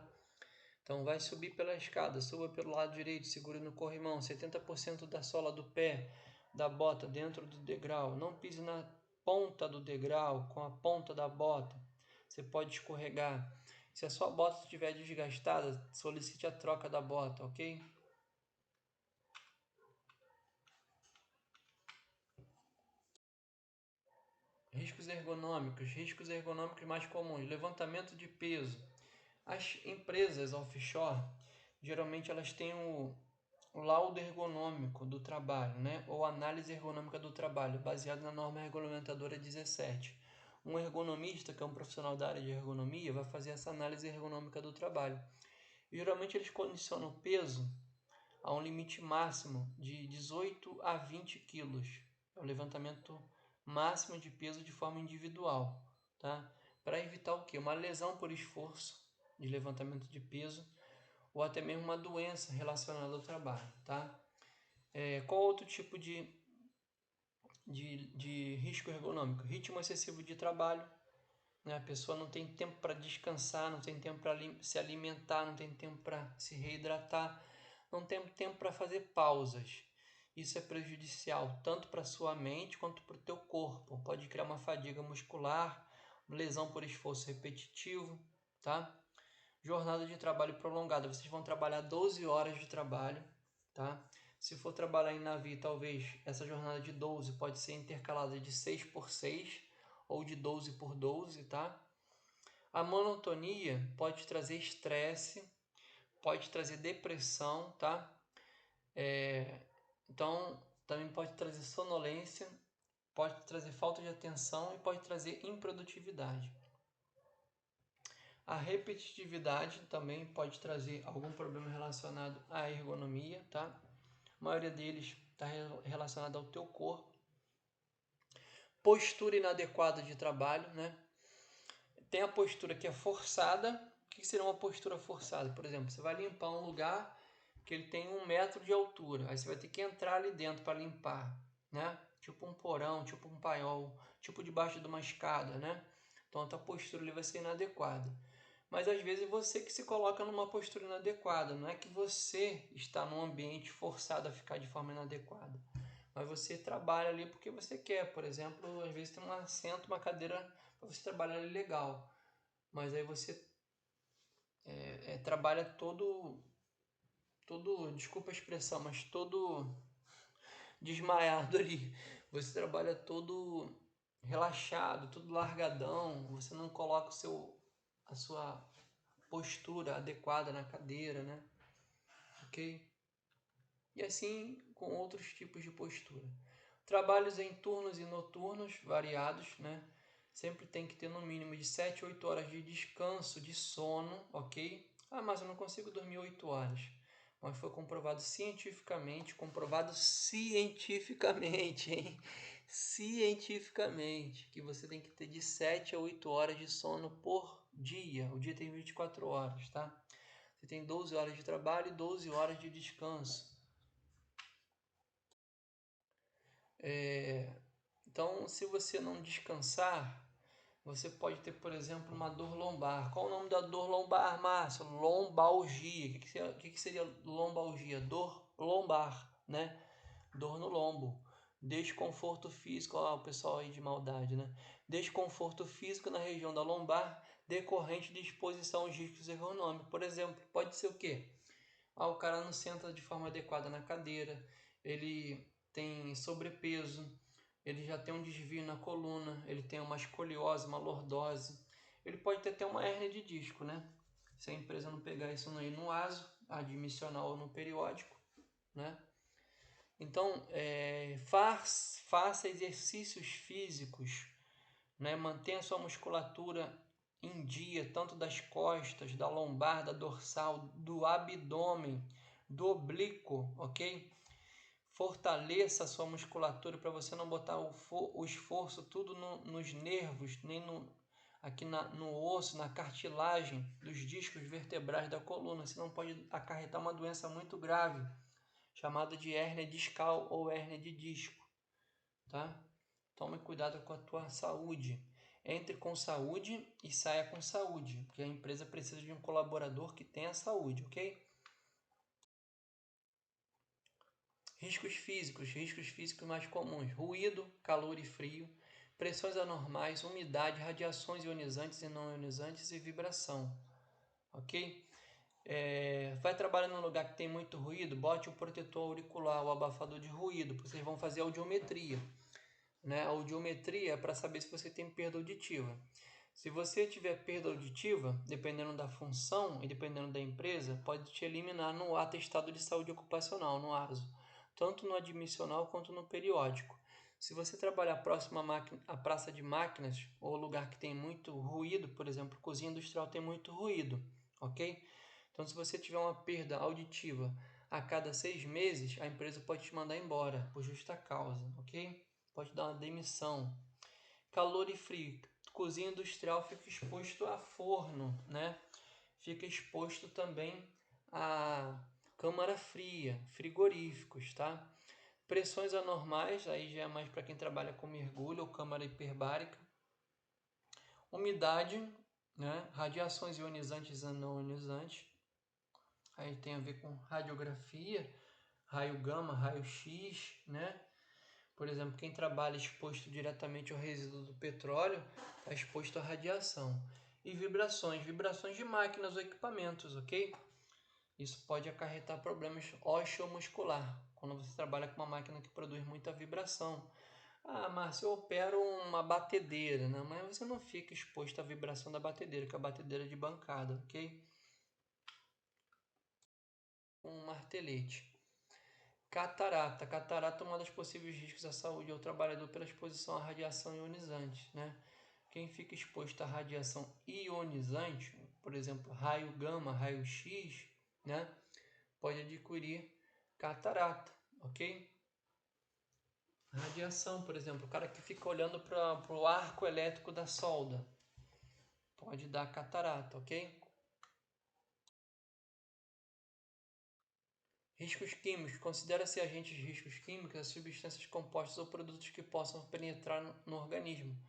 Então vai subir pela escada, suba pelo lado direito, segure no corrimão, 70% da sola do pé, da bota dentro do degrau. Não pise na ponta do degrau, com a ponta da bota. Você pode escorregar. Se a sua bota estiver desgastada, solicite a troca da bota, ok? Riscos ergonômicos mais comuns, levantamento de peso. As empresas offshore, geralmente elas têm o laudo ergonômico do trabalho, né? Ou análise ergonômica do trabalho, baseado na norma regulamentadora 17. Um ergonomista, que é um profissional da área de ergonomia, vai fazer essa análise ergonômica do trabalho. E, geralmente eles condicionam o peso a um limite máximo de 18 a 20 quilos. É o levantamento máximo de peso de forma individual, tá? Para evitar o quê? Uma lesão por esforço de levantamento de peso ou até mesmo uma doença relacionada ao trabalho, tá? Qual outro tipo de risco ergonômico? Ritmo excessivo de trabalho, né? A pessoa não tem tempo para descansar, não tem tempo para se alimentar, não tem tempo para se reidratar. não tem tempo para fazer pausas. Isso é prejudicial tanto para a sua mente quanto para o teu corpo. Pode criar uma fadiga muscular, lesão por esforço repetitivo, tá? Jornada de trabalho prolongada. Vocês vão trabalhar 12 horas de trabalho, tá? Se for trabalhar em navio, talvez essa jornada de 12 pode ser intercalada de 6 por 6 ou de 12 por 12, tá? A monotonia pode trazer estresse, pode trazer depressão, tá? Então, também pode trazer sonolência, pode trazer falta de atenção e pode trazer improdutividade. A repetitividade também pode trazer algum problema relacionado à ergonomia, tá? A maioria deles está relacionado ao teu corpo. Postura inadequada de trabalho, né? Tem a postura que é forçada. O que seria uma postura forçada? Por exemplo, você vai limpar um lugar que ele tem 1 metro de altura. Aí você vai ter que entrar ali dentro para limpar, né? Tipo um porão, tipo um paiol, tipo debaixo de uma escada, né? Então a tua postura ali vai ser inadequada. Mas às vezes você que se coloca numa postura inadequada. Não é que você está num ambiente forçado a ficar de forma inadequada. Mas você trabalha ali porque você quer. Por exemplo, às vezes tem um assento, uma cadeira para você trabalhar ali legal. Mas aí você trabalha todo, desculpa a expressão, mas todo desmaiado ali. Você trabalha todo relaxado, todo largadão. Você não coloca a sua postura adequada na cadeira, né? Ok? E assim com outros tipos de postura. Trabalhos em turnos e noturnos variados, né? Sempre tem que ter no mínimo de 7 a 8 horas de descanso, de sono, ok? Ah, mas eu não consigo dormir 8 horas. Mas foi comprovado cientificamente, hein? Cientificamente, que você tem que ter de 7 a 8 horas de sono por dia. O dia tem 24 horas, tá? Você tem 12 horas de trabalho e 12 horas de descanso. Então, se você não descansar, você pode ter, por exemplo, uma dor lombar. Qual o nome da dor lombar, Márcio? Lombalgia. O que seria lombalgia? Dor lombar, né? Dor no lombo. Desconforto físico, ó, o pessoal aí de maldade, né? Desconforto físico na região da lombar decorrente de exposição aos riscos ergonômicos. Por exemplo, pode ser o quê? O cara não senta de forma adequada na cadeira, ele tem sobrepeso, ele já tem um desvio na coluna, ele tem uma escoliose, uma lordose, ele pode ter até uma hérnia de disco, né? Se a empresa não pegar isso aí no ASO, admissional ou no periódico, né? Então, faça exercícios físicos, né? Mantenha sua musculatura em dia, tanto das costas, da lombar, da dorsal, do abdômen, do oblíquo, ok? Fortaleça a sua musculatura para você não botar o esforço tudo nos nervos, nem aqui no osso, na cartilagem dos discos vertebrais da coluna, senão pode acarretar uma doença muito grave, chamada de hérnia discal ou hérnia de disco, tá? Tome cuidado com a tua saúde. Entre com saúde e saia com saúde, porque a empresa precisa de um colaborador que tenha saúde, ok? Riscos físicos mais comuns: ruído, calor e frio, pressões anormais, umidade, radiações ionizantes e não ionizantes e vibração, ok? Vai trabalhar num lugar que tem muito ruído, bote o protetor auricular, o abafador de ruído, porque vocês vão fazer audiometria, né? A audiometria é para saber se você tem perda auditiva. Se você tiver perda auditiva, dependendo da função e dependendo da empresa, pode te eliminar no atestado de saúde ocupacional, no ASO, tanto no admissional quanto no periódico. Se você trabalhar próximo à praça de máquinas ou lugar que tem muito ruído, por exemplo, cozinha industrial tem muito ruído, ok? Então, se você tiver uma perda auditiva a cada 6 meses, a empresa pode te mandar embora por justa causa, ok? Pode dar uma demissão. Calor e frio. Cozinha industrial fica exposto a forno, né? Fica exposto também a câmara fria, frigoríficos, tá? Pressões anormais, aí já é mais para quem trabalha com mergulho ou câmara hiperbárica. Umidade, né? Radiações ionizantes e não ionizantes. aí tem a ver com radiografia, raio gama, raio X, né? Por exemplo, quem trabalha exposto diretamente ao resíduo do petróleo está exposto à radiação. E vibrações, vibrações de máquinas ou equipamentos, ok? Isso pode acarretar problemas osteomuscular, quando você trabalha com uma máquina que produz muita vibração. Ah, Márcio, eu opero uma batedeira, né? Mas você não fica exposto à vibração da batedeira, que é a batedeira de bancada, ok? Um martelete. Catarata. Catarata é uma das possíveis riscos à saúde ao trabalhador pela exposição à radiação ionizante, né? Quem fica exposto à radiação ionizante, por exemplo, raio gama, raio X, né? Pode adquirir catarata, ok? Radiação, por exemplo, o cara que fica olhando para o arco elétrico da solda, pode dar catarata, ok? Riscos químicos. Considera-se agentes de riscos químicos as substâncias compostas ou produtos que possam penetrar no organismo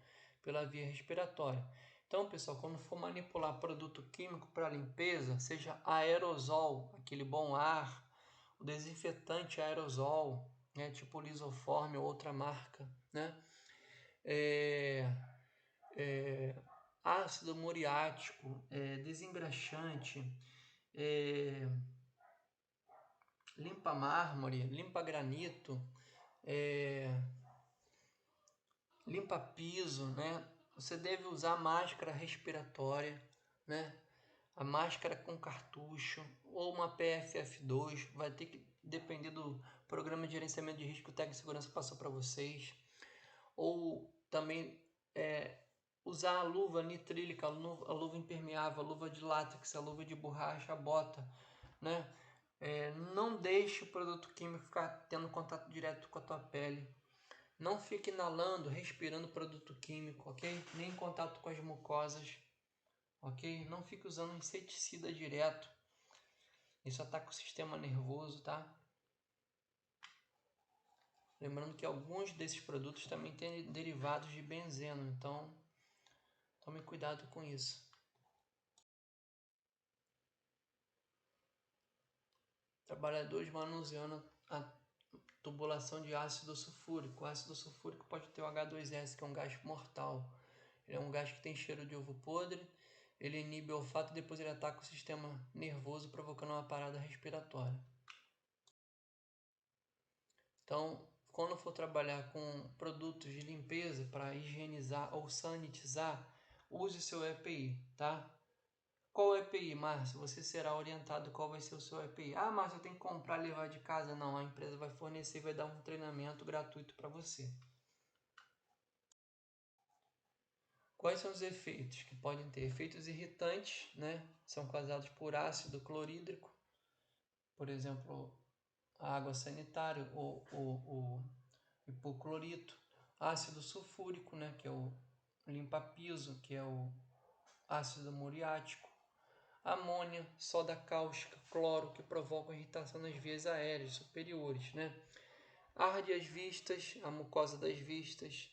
pela via respiratória. Então, pessoal, quando for manipular produto químico para limpeza, seja aerosol, aquele bom ar, o desinfetante aerosol, né, tipo Lisoform ou outra marca, né? Ácido muriático, desengraxante, limpa mármore, limpa granito, limpa piso, né? Você deve usar máscara respiratória, né? A máscara com cartucho ou uma PFF2, vai ter que depender do programa de gerenciamento de risco que o técnico de segurança passou para vocês. Ou também usar a luva nitrílica, a luva impermeável, a luva de látex, a luva de borracha, a bota, né? Não deixe o produto químico ficar tendo contato direto com a tua pele. Não fique inalando, respirando produto químico, ok? Nem em contato com as mucosas, ok? Não fique usando inseticida direto. Isso ataca o sistema nervoso, tá? Lembrando que alguns desses produtos também têm derivados de benzeno, então tome cuidado com isso. Trabalhadores manuseando a tubulação de ácido sulfúrico. O ácido sulfúrico pode ter o H2S, que é um gás mortal. Ele é um gás que tem cheiro de ovo podre, ele inibe o olfato e depois ele ataca o sistema nervoso, provocando uma parada respiratória. Então, quando for trabalhar com produtos de limpeza para higienizar ou sanitizar, use seu EPI, tá? Qual EPI, Márcio? Você será orientado qual vai ser o seu EPI. Ah, Márcio, eu tenho que comprar e levar de casa. Não, a empresa vai fornecer e vai dar um treinamento gratuito para você. Quais são os efeitos que podem ter? Efeitos irritantes, né? São causados por ácido clorídrico, por exemplo, a água sanitária ou o hipoclorito. Ácido sulfúrico, né? Que é o limpa-piso, que é o ácido muriático. Amônia, soda cáustica, cloro, que provocam irritação nas vias aéreas superiores, né? Arde as vistas, a mucosa das vistas,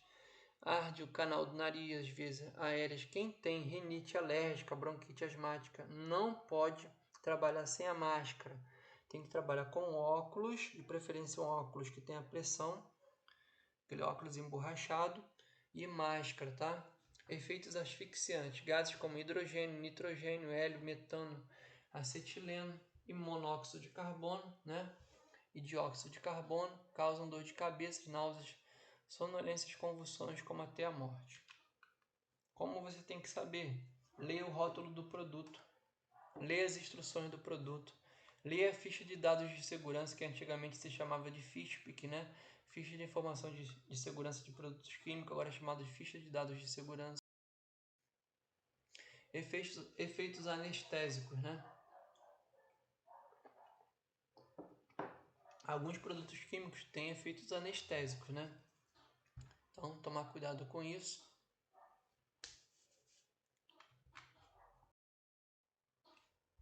arde o canal do nariz, as vias aéreas. Quem tem rinite alérgica, bronquite asmática, não pode trabalhar sem a máscara. Tem que trabalhar com óculos, de preferência um óculos que tenha pressão, aquele óculos emborrachado, e máscara, tá? Efeitos asfixiantes, gases como hidrogênio, nitrogênio, hélio, metano, acetileno e monóxido de carbono, né? E dióxido de carbono causam dor de cabeça, náuseas, sonolências, convulsões, como até a morte. Como você tem que saber? Leia o rótulo do produto, leia as instruções do produto, leia a ficha de dados de segurança, que antigamente se chamava de FISPIC, né? Ficha de informação de segurança de produtos químicos, agora é chamada de ficha de dados de segurança. Efeitos anestésicos, né? Alguns produtos químicos têm efeitos anestésicos, né? Então, tomar cuidado com isso.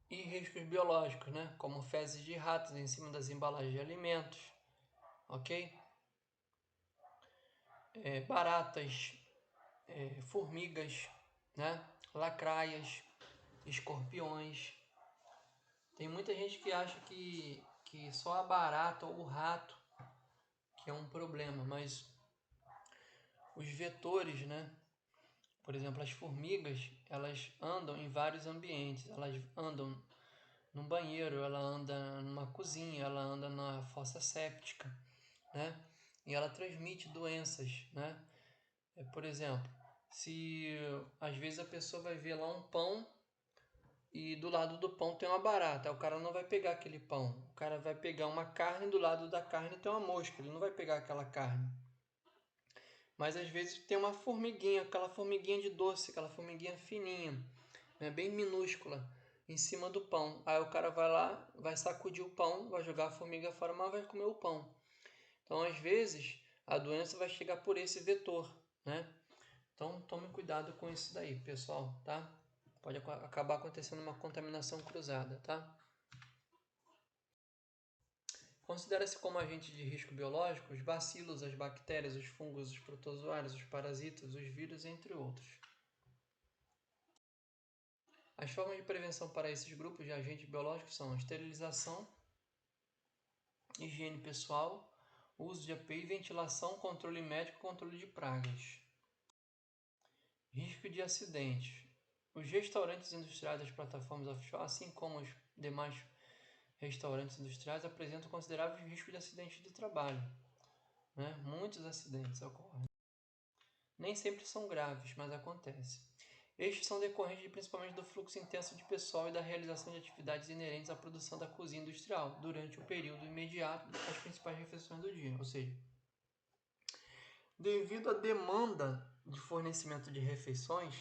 E riscos biológicos, né? Como fezes de ratos em cima das embalagens de alimentos, ok? Baratas, formigas, né? Lacraias, escorpiões, Tem muita gente que acha que só a barata ou o rato que é um problema, mas os vetores, né? Por exemplo, as formigas, elas andam em vários ambientes. Elas andam num banheiro, ela anda numa cozinha, ela anda na fossa séptica, né? E ela transmite doenças, né? Por exemplo, se às vezes a pessoa vai ver lá um pão e do lado do pão tem uma barata, o cara não vai pegar aquele pão, o cara vai pegar uma carne e do lado da carne tem uma mosca, ele não vai pegar aquela carne. Mas às vezes tem uma formiguinha, aquela formiguinha de doce, aquela formiguinha fininha, né, bem minúscula, em cima do pão. Aí o cara vai lá, vai sacudir o pão, vai jogar a formiga fora, mas vai comer o pão. Então, às vezes, a doença vai chegar por esse vetor, né? Então, tome cuidado com isso daí, pessoal, tá? Pode acabar acontecendo uma contaminação cruzada, tá? Considera-se como agente de risco biológico os bacilos, as bactérias, os fungos, os protozoários, os parasitas, os vírus, entre outros. As formas de prevenção para esses grupos de agentes biológicos são a esterilização, higiene pessoal, uso de EPI, ventilação, controle médico e controle de pragas. Risco de acidentes. Os restaurantes industriais das plataformas offshore, assim como os demais restaurantes industriais, apresentam consideráveis riscos de acidentes de trabalho, né? Muitos acidentes ocorrem. Nem sempre são graves, mas acontecem. Estes são decorrentes principalmente do fluxo intenso de pessoal e da realização de atividades inerentes à produção da cozinha industrial durante o período imediato às principais refeições do dia. Ou seja, devido à demanda de fornecimento de refeições,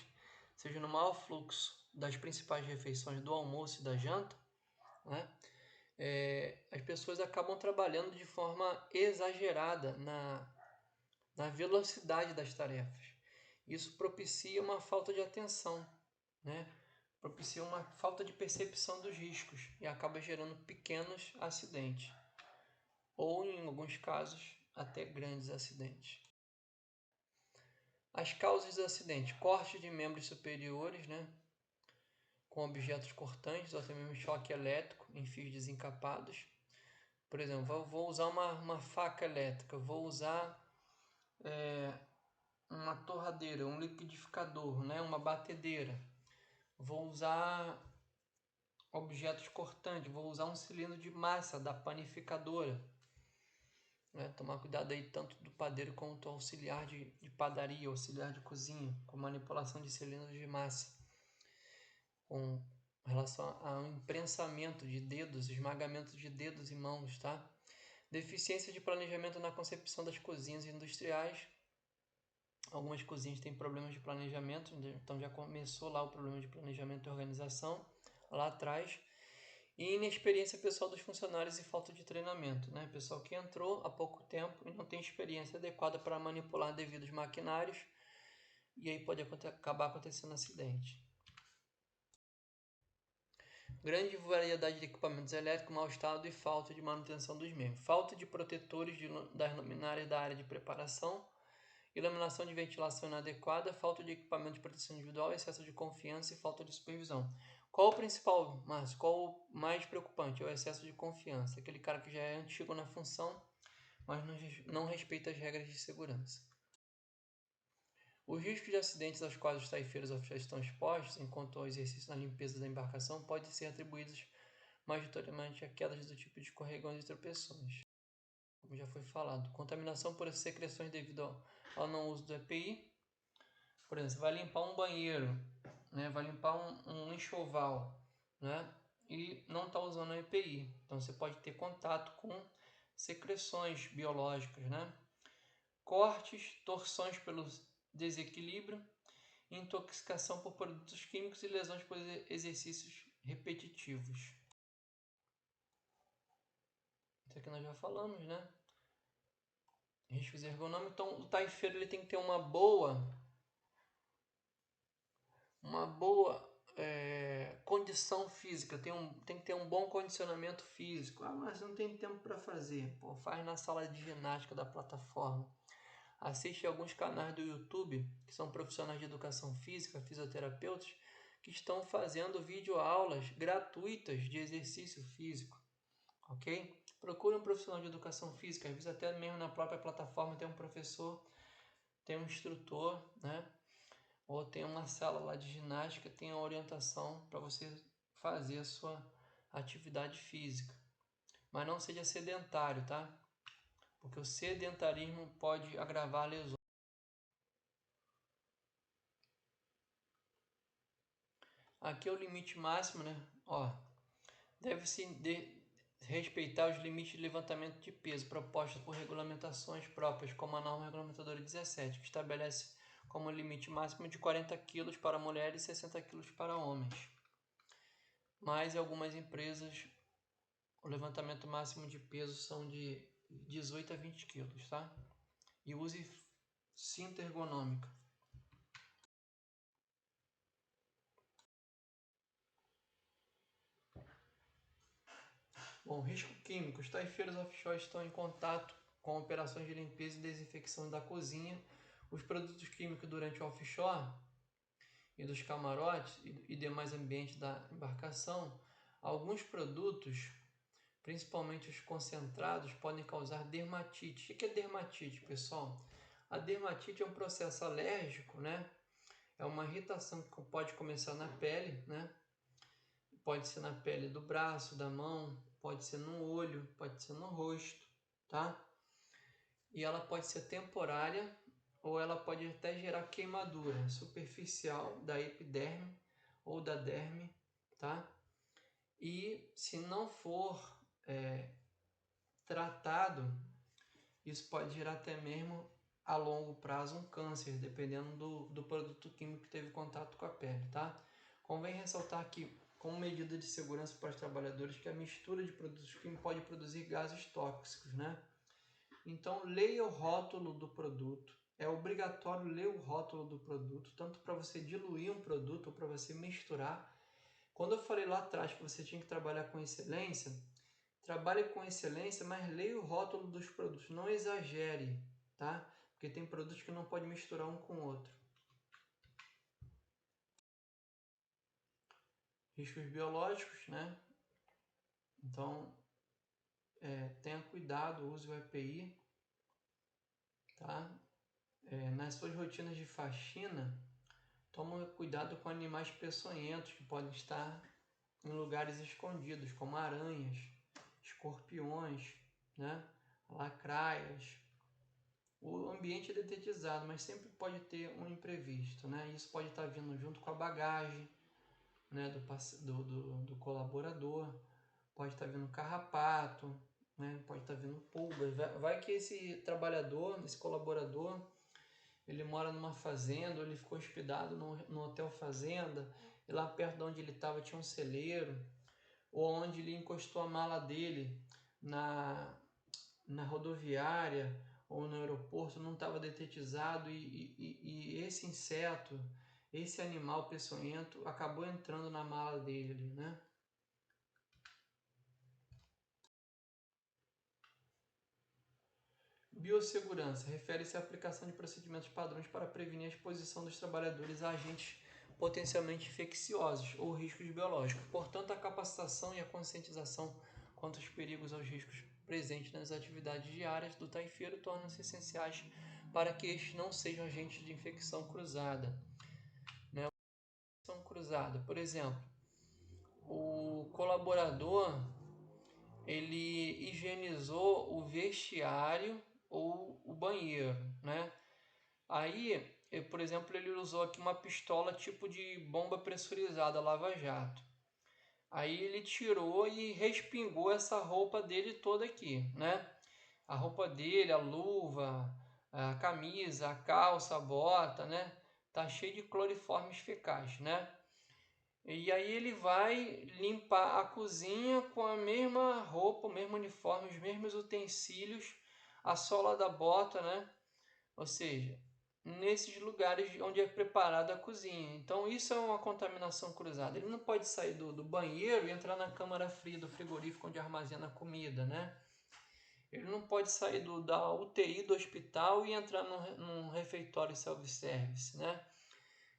seja no maior fluxo das principais refeições do almoço e da janta, né, as pessoas acabam trabalhando de forma exagerada na velocidade das tarefas. Isso propicia uma falta de atenção, né? Propicia uma falta de percepção dos riscos e acaba gerando pequenos acidentes, ou em alguns casos até grandes acidentes. As causas do acidente: corte de membros superiores, né, com objetos cortantes, ou até mesmo choque elétrico em fios desencapados. Por exemplo, vou usar uma faca elétrica, vou usar uma torradeira, um liquidificador, né, uma batedeira. Vou usar objetos cortantes, vou usar um cilindro de massa da panificadora. Né? Tomar cuidado aí tanto do padeiro quanto do auxiliar de padaria, auxiliar de cozinha, com manipulação de cilindros de massa, com relação ao imprensamento de dedos, esmagamento de dedos e mãos, tá? Deficiência de planejamento na concepção das cozinhas industriais. Algumas cozinhas têm problemas de planejamento, então já começou lá o problema de planejamento e organização, lá atrás. E inexperiência pessoal dos funcionários e falta de treinamento, né? Pessoal que entrou há pouco tempo e não tem experiência adequada para manipular devidos maquinários, e aí pode acabar acontecendo acidente. Grande variedade de equipamentos elétricos, mau estado e falta de manutenção dos mesmos. Falta de protetores das luminárias da área de preparação, iluminação de ventilação inadequada, falta de equipamento de proteção individual, excesso de confiança e falta de supervisão. Qual o principal, Márcio? Qual o mais preocupante? É o excesso de confiança. Aquele cara que já é antigo na função, mas não respeita as regras de segurança. Os riscos de acidentes aos quais os taifeiros offshore estão expostos, enquanto ao exercício na limpeza da embarcação, podem ser atribuídos majoritariamente a quedas do tipo de escorregões e tropeções. Como já foi falado, contaminação por secreções devido ao não uso do EPI. Por exemplo, você vai limpar um banheiro, né? Vai limpar um enxoval, né? E não está usando o EPI. Então você pode ter contato com secreções biológicas, né? Cortes, torções pelo desequilíbrio, intoxicação por produtos químicos e lesões por exercícios repetitivos. Isso aqui nós já falamos, né? Riscos ergonômicos. Então, o taifeiro ele tem que ter uma boa condição física, tem que ter um bom condicionamento físico. Ah, mas não tem tempo para fazer. Pô, faz na sala de ginástica da plataforma. Assiste alguns canais do YouTube, que são profissionais de educação física, fisioterapeutas, que estão fazendo videoaulas gratuitas de exercício físico, ok? Procure um profissional de educação física, às vezes até mesmo na própria plataforma tem um professor, tem um instrutor, né? Ou tem uma sala lá de ginástica, tem a orientação para você fazer a sua atividade física. Mas não seja sedentário, tá? Porque o sedentarismo pode agravar lesões. Aqui é o limite máximo, né? Ó, deve-se respeitar os limites de levantamento de peso propostos por regulamentações próprias, como a norma regulamentadora 17, que estabelece como limite máximo de 40 kg para mulheres e 60 kg para homens. Mas em algumas empresas o levantamento máximo de peso são de 18 a 20 kg, tá? E use cinta ergonômica. Bom, risco químico. Os taifeiros offshore estão em contato com operações de limpeza e desinfecção da cozinha. Os produtos químicos durante o offshore e dos camarotes e demais ambientes da embarcação, alguns produtos, principalmente os concentrados, podem causar dermatite. O que é dermatite, pessoal? A dermatite é um processo alérgico, né? É uma irritação que pode começar na pele, né? Pode ser na pele do braço, da mão, pode ser no olho, pode ser no rosto, tá? E ela pode ser temporária ou ela pode até gerar queimadura superficial da epiderme ou da derme, tá? E se não for tratado, isso pode gerar até mesmo a longo prazo um câncer, dependendo do produto químico que teve contato com a pele, tá? Convém ressaltar que, como medida de segurança para os trabalhadores, que a mistura de produtos químicos pode produzir gases tóxicos, né? Então, leia o rótulo do produto. É obrigatório ler o rótulo do produto, tanto para você diluir um produto ou para você misturar. Quando eu falei lá atrás que você tinha que trabalhar com excelência, trabalhe com excelência, mas leia o rótulo dos produtos. Não exagere, tá? Porque tem produtos que não pode misturar um com o outro. Riscos biológicos, né? Então, tenha cuidado, use o EPI, tá? Nas suas rotinas de faxina, toma cuidado com animais peçonhentos que podem estar em lugares escondidos, como aranhas, escorpiões, né? Lacraias. O ambiente é detetizado, mas sempre pode ter um imprevisto, né? Isso pode estar vindo junto com a bagagem, né? do colaborador, pode estar vindo carrapato, né? Pode estar vindo pulgas. Vai que esse trabalhador, esse colaborador, ele mora numa fazenda, ou ele ficou hospedado no hotel fazenda, e lá perto de onde ele estava tinha um celeiro, ou onde ele encostou a mala dele na rodoviária ou no aeroporto não estava detetizado e esse inseto, esse animal peçonhento acabou entrando na mala dele, né? Biossegurança refere-se à aplicação de procedimentos padrões para prevenir a exposição dos trabalhadores a agentes potencialmente infecciosos ou riscos biológicos. Portanto, a capacitação e a conscientização quanto aos perigos aos riscos presentes nas atividades diárias do taifeiro tornam-se essenciais para que estes não sejam agentes de infecção cruzada. Né? Infecção cruzada, por exemplo, o colaborador ele higienizou o vestiário ou o banheiro, né? Aí, por exemplo, ele usou aqui uma pistola tipo de bomba pressurizada lava-jato. Aí ele tirou e respingou essa roupa dele toda aqui, né? A roupa dele, a luva, a camisa, a calça, a bota, né? Tá cheio de cloriformes fecais, né? E aí ele vai limpar a cozinha com a mesma roupa, o mesmo uniforme, os mesmos utensílios, a sola da bota, né? Ou seja, nesses lugares onde é preparada a cozinha. Então isso é uma contaminação cruzada. Ele não pode sair do banheiro e entrar na câmara fria do frigorífico onde armazena a comida, né? Ele não pode sair da UTI do hospital e entrar num refeitório self-service, né?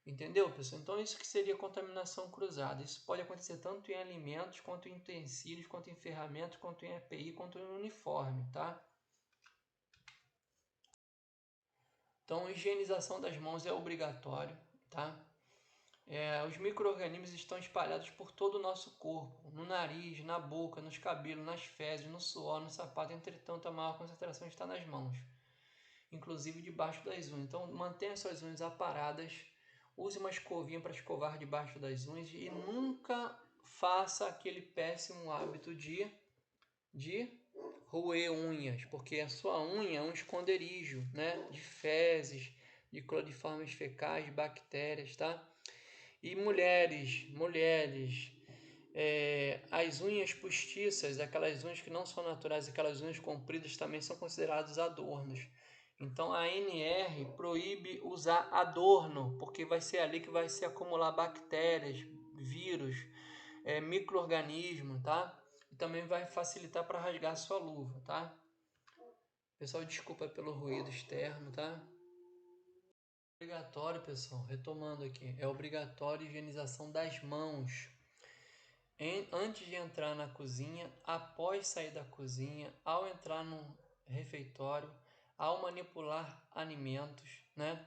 Entendeu, pessoal? Então, isso que seria contaminação cruzada. Isso pode acontecer tanto em alimentos, quanto em utensílios, quanto em ferramentas, quanto em EPI, quanto em uniforme, tá? Então, a higienização das mãos é obrigatório, tá? Os micro-organismos estão espalhados por todo o nosso corpo, no nariz, na boca, nos cabelos, nas fezes, no suor, no sapato. Entretanto, a maior concentração está nas mãos, inclusive debaixo das unhas. Então, mantenha suas unhas aparadas, use uma escovinha para escovar debaixo das unhas e nunca faça aquele péssimo hábito de roer unhas, porque a sua unha é um esconderijo, né, de fezes, de cloriformes fecais, de bactérias, tá? E mulheres, as unhas postiças, aquelas unhas que não são naturais, aquelas unhas compridas também são consideradas adornos. Então a ANR proíbe usar adorno, porque vai ser ali que vai se acumular bactérias, vírus, micro-organismos, tá? E também vai facilitar para rasgar a sua luva, tá? Pessoal, desculpa pelo ruído externo, tá? Obrigatório, pessoal, retomando aqui, é obrigatório a higienização das mãos. Antes de entrar na cozinha, após sair da cozinha, ao entrar no refeitório, ao manipular alimentos, né?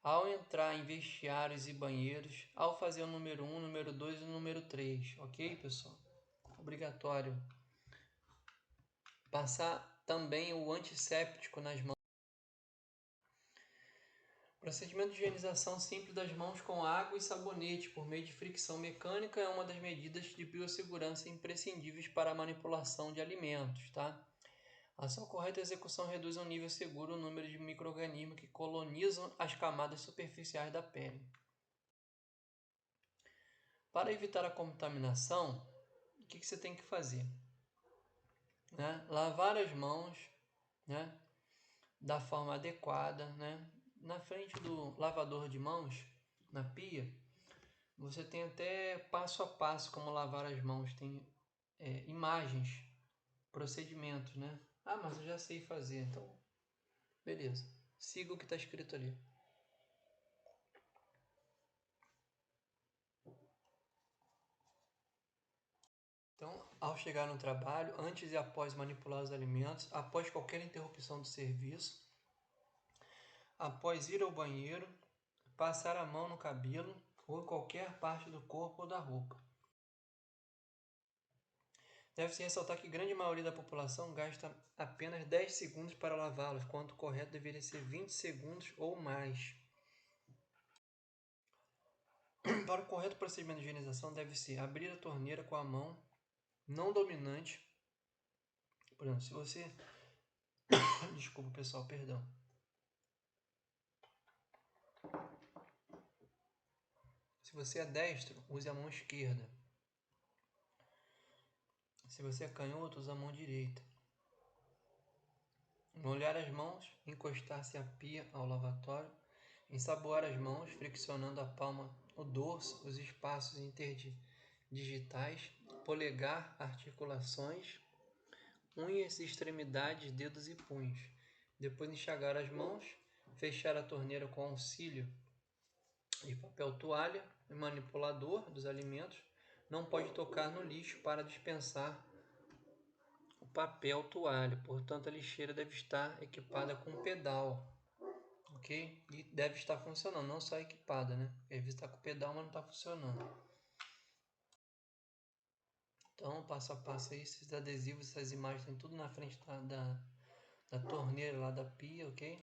Ao entrar em vestiários e banheiros, ao fazer o número 1, número 2 e o número 3, ok, pessoal? Obrigatório. Passar também o antisséptico nas mãos. Procedimento de higienização simples das mãos com água e sabonete por meio de fricção mecânica é uma das medidas de biossegurança imprescindíveis para a manipulação de alimentos, tá? A sua correta execução reduz a um nível seguro o número de micro-organismos que colonizam as camadas superficiais da pele. Para evitar a contaminação, o que você tem que fazer? Né? Lavar as mãos, né? Da forma adequada, né? Na frente do lavador de mãos, na pia, você tem até passo a passo como lavar as mãos, tem imagens, procedimentos, né? Ah, mas eu já sei fazer, então beleza, siga o que está escrito ali. Então, ao chegar no trabalho, antes e após manipular os alimentos, após qualquer interrupção do serviço, após ir ao banheiro, passar a mão no cabelo ou qualquer parte do corpo ou da roupa. Deve-se ressaltar que grande maioria da população gasta apenas 10 segundos para lavá-los, quanto o correto deveria ser 20 segundos ou mais. Para o correto procedimento de higienização, deve-se abrir a torneira com a mão não dominante. Por exemplo, se você... Desculpa, pessoal, perdão. Se você é destro, use a mão esquerda. Se você é canhoto, use a mão direita. Molhar as mãos, encostar-se à pia ao lavatório, ensaboar as mãos, friccionando a palma, o dorso, os espaços interdigitais, polegar, articulações, unhas, extremidades, dedos e punhos. Depois enxagar as mãos, fechar a torneira com auxílio de papel toalha e manipulador dos alimentos. Não pode tocar no lixo para dispensar o papel toalha, portanto a lixeira deve estar equipada com pedal, ok? E deve estar funcionando, não só equipada, né? Porque às vezes está com pedal, mas não está funcionando. Então, passo a passo aí, esses adesivos, essas imagens, tem tudo na frente da torneira lá da pia, ok?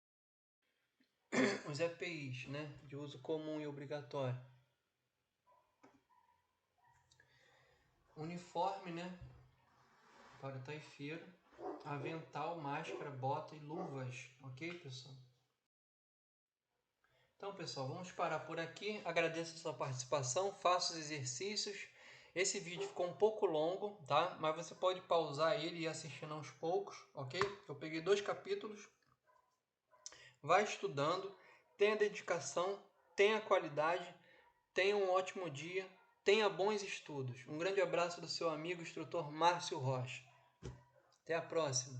Os EPIs, né? De uso comum e obrigatório. Uniforme, né? Para taifeiro, avental, máscara, bota e luvas, ok, pessoal? Então, pessoal, vamos parar por aqui. Agradeço a sua participação, faça os exercícios. Esse vídeo ficou um pouco longo, tá? Mas você pode pausar ele e ir assistindo aos poucos, ok? Eu peguei 2 capítulos. Vai estudando, tenha dedicação, tenha qualidade, tenha um ótimo dia, tenha bons estudos. Um grande abraço do seu amigo instrutor Márcio Rocha. Até a próxima.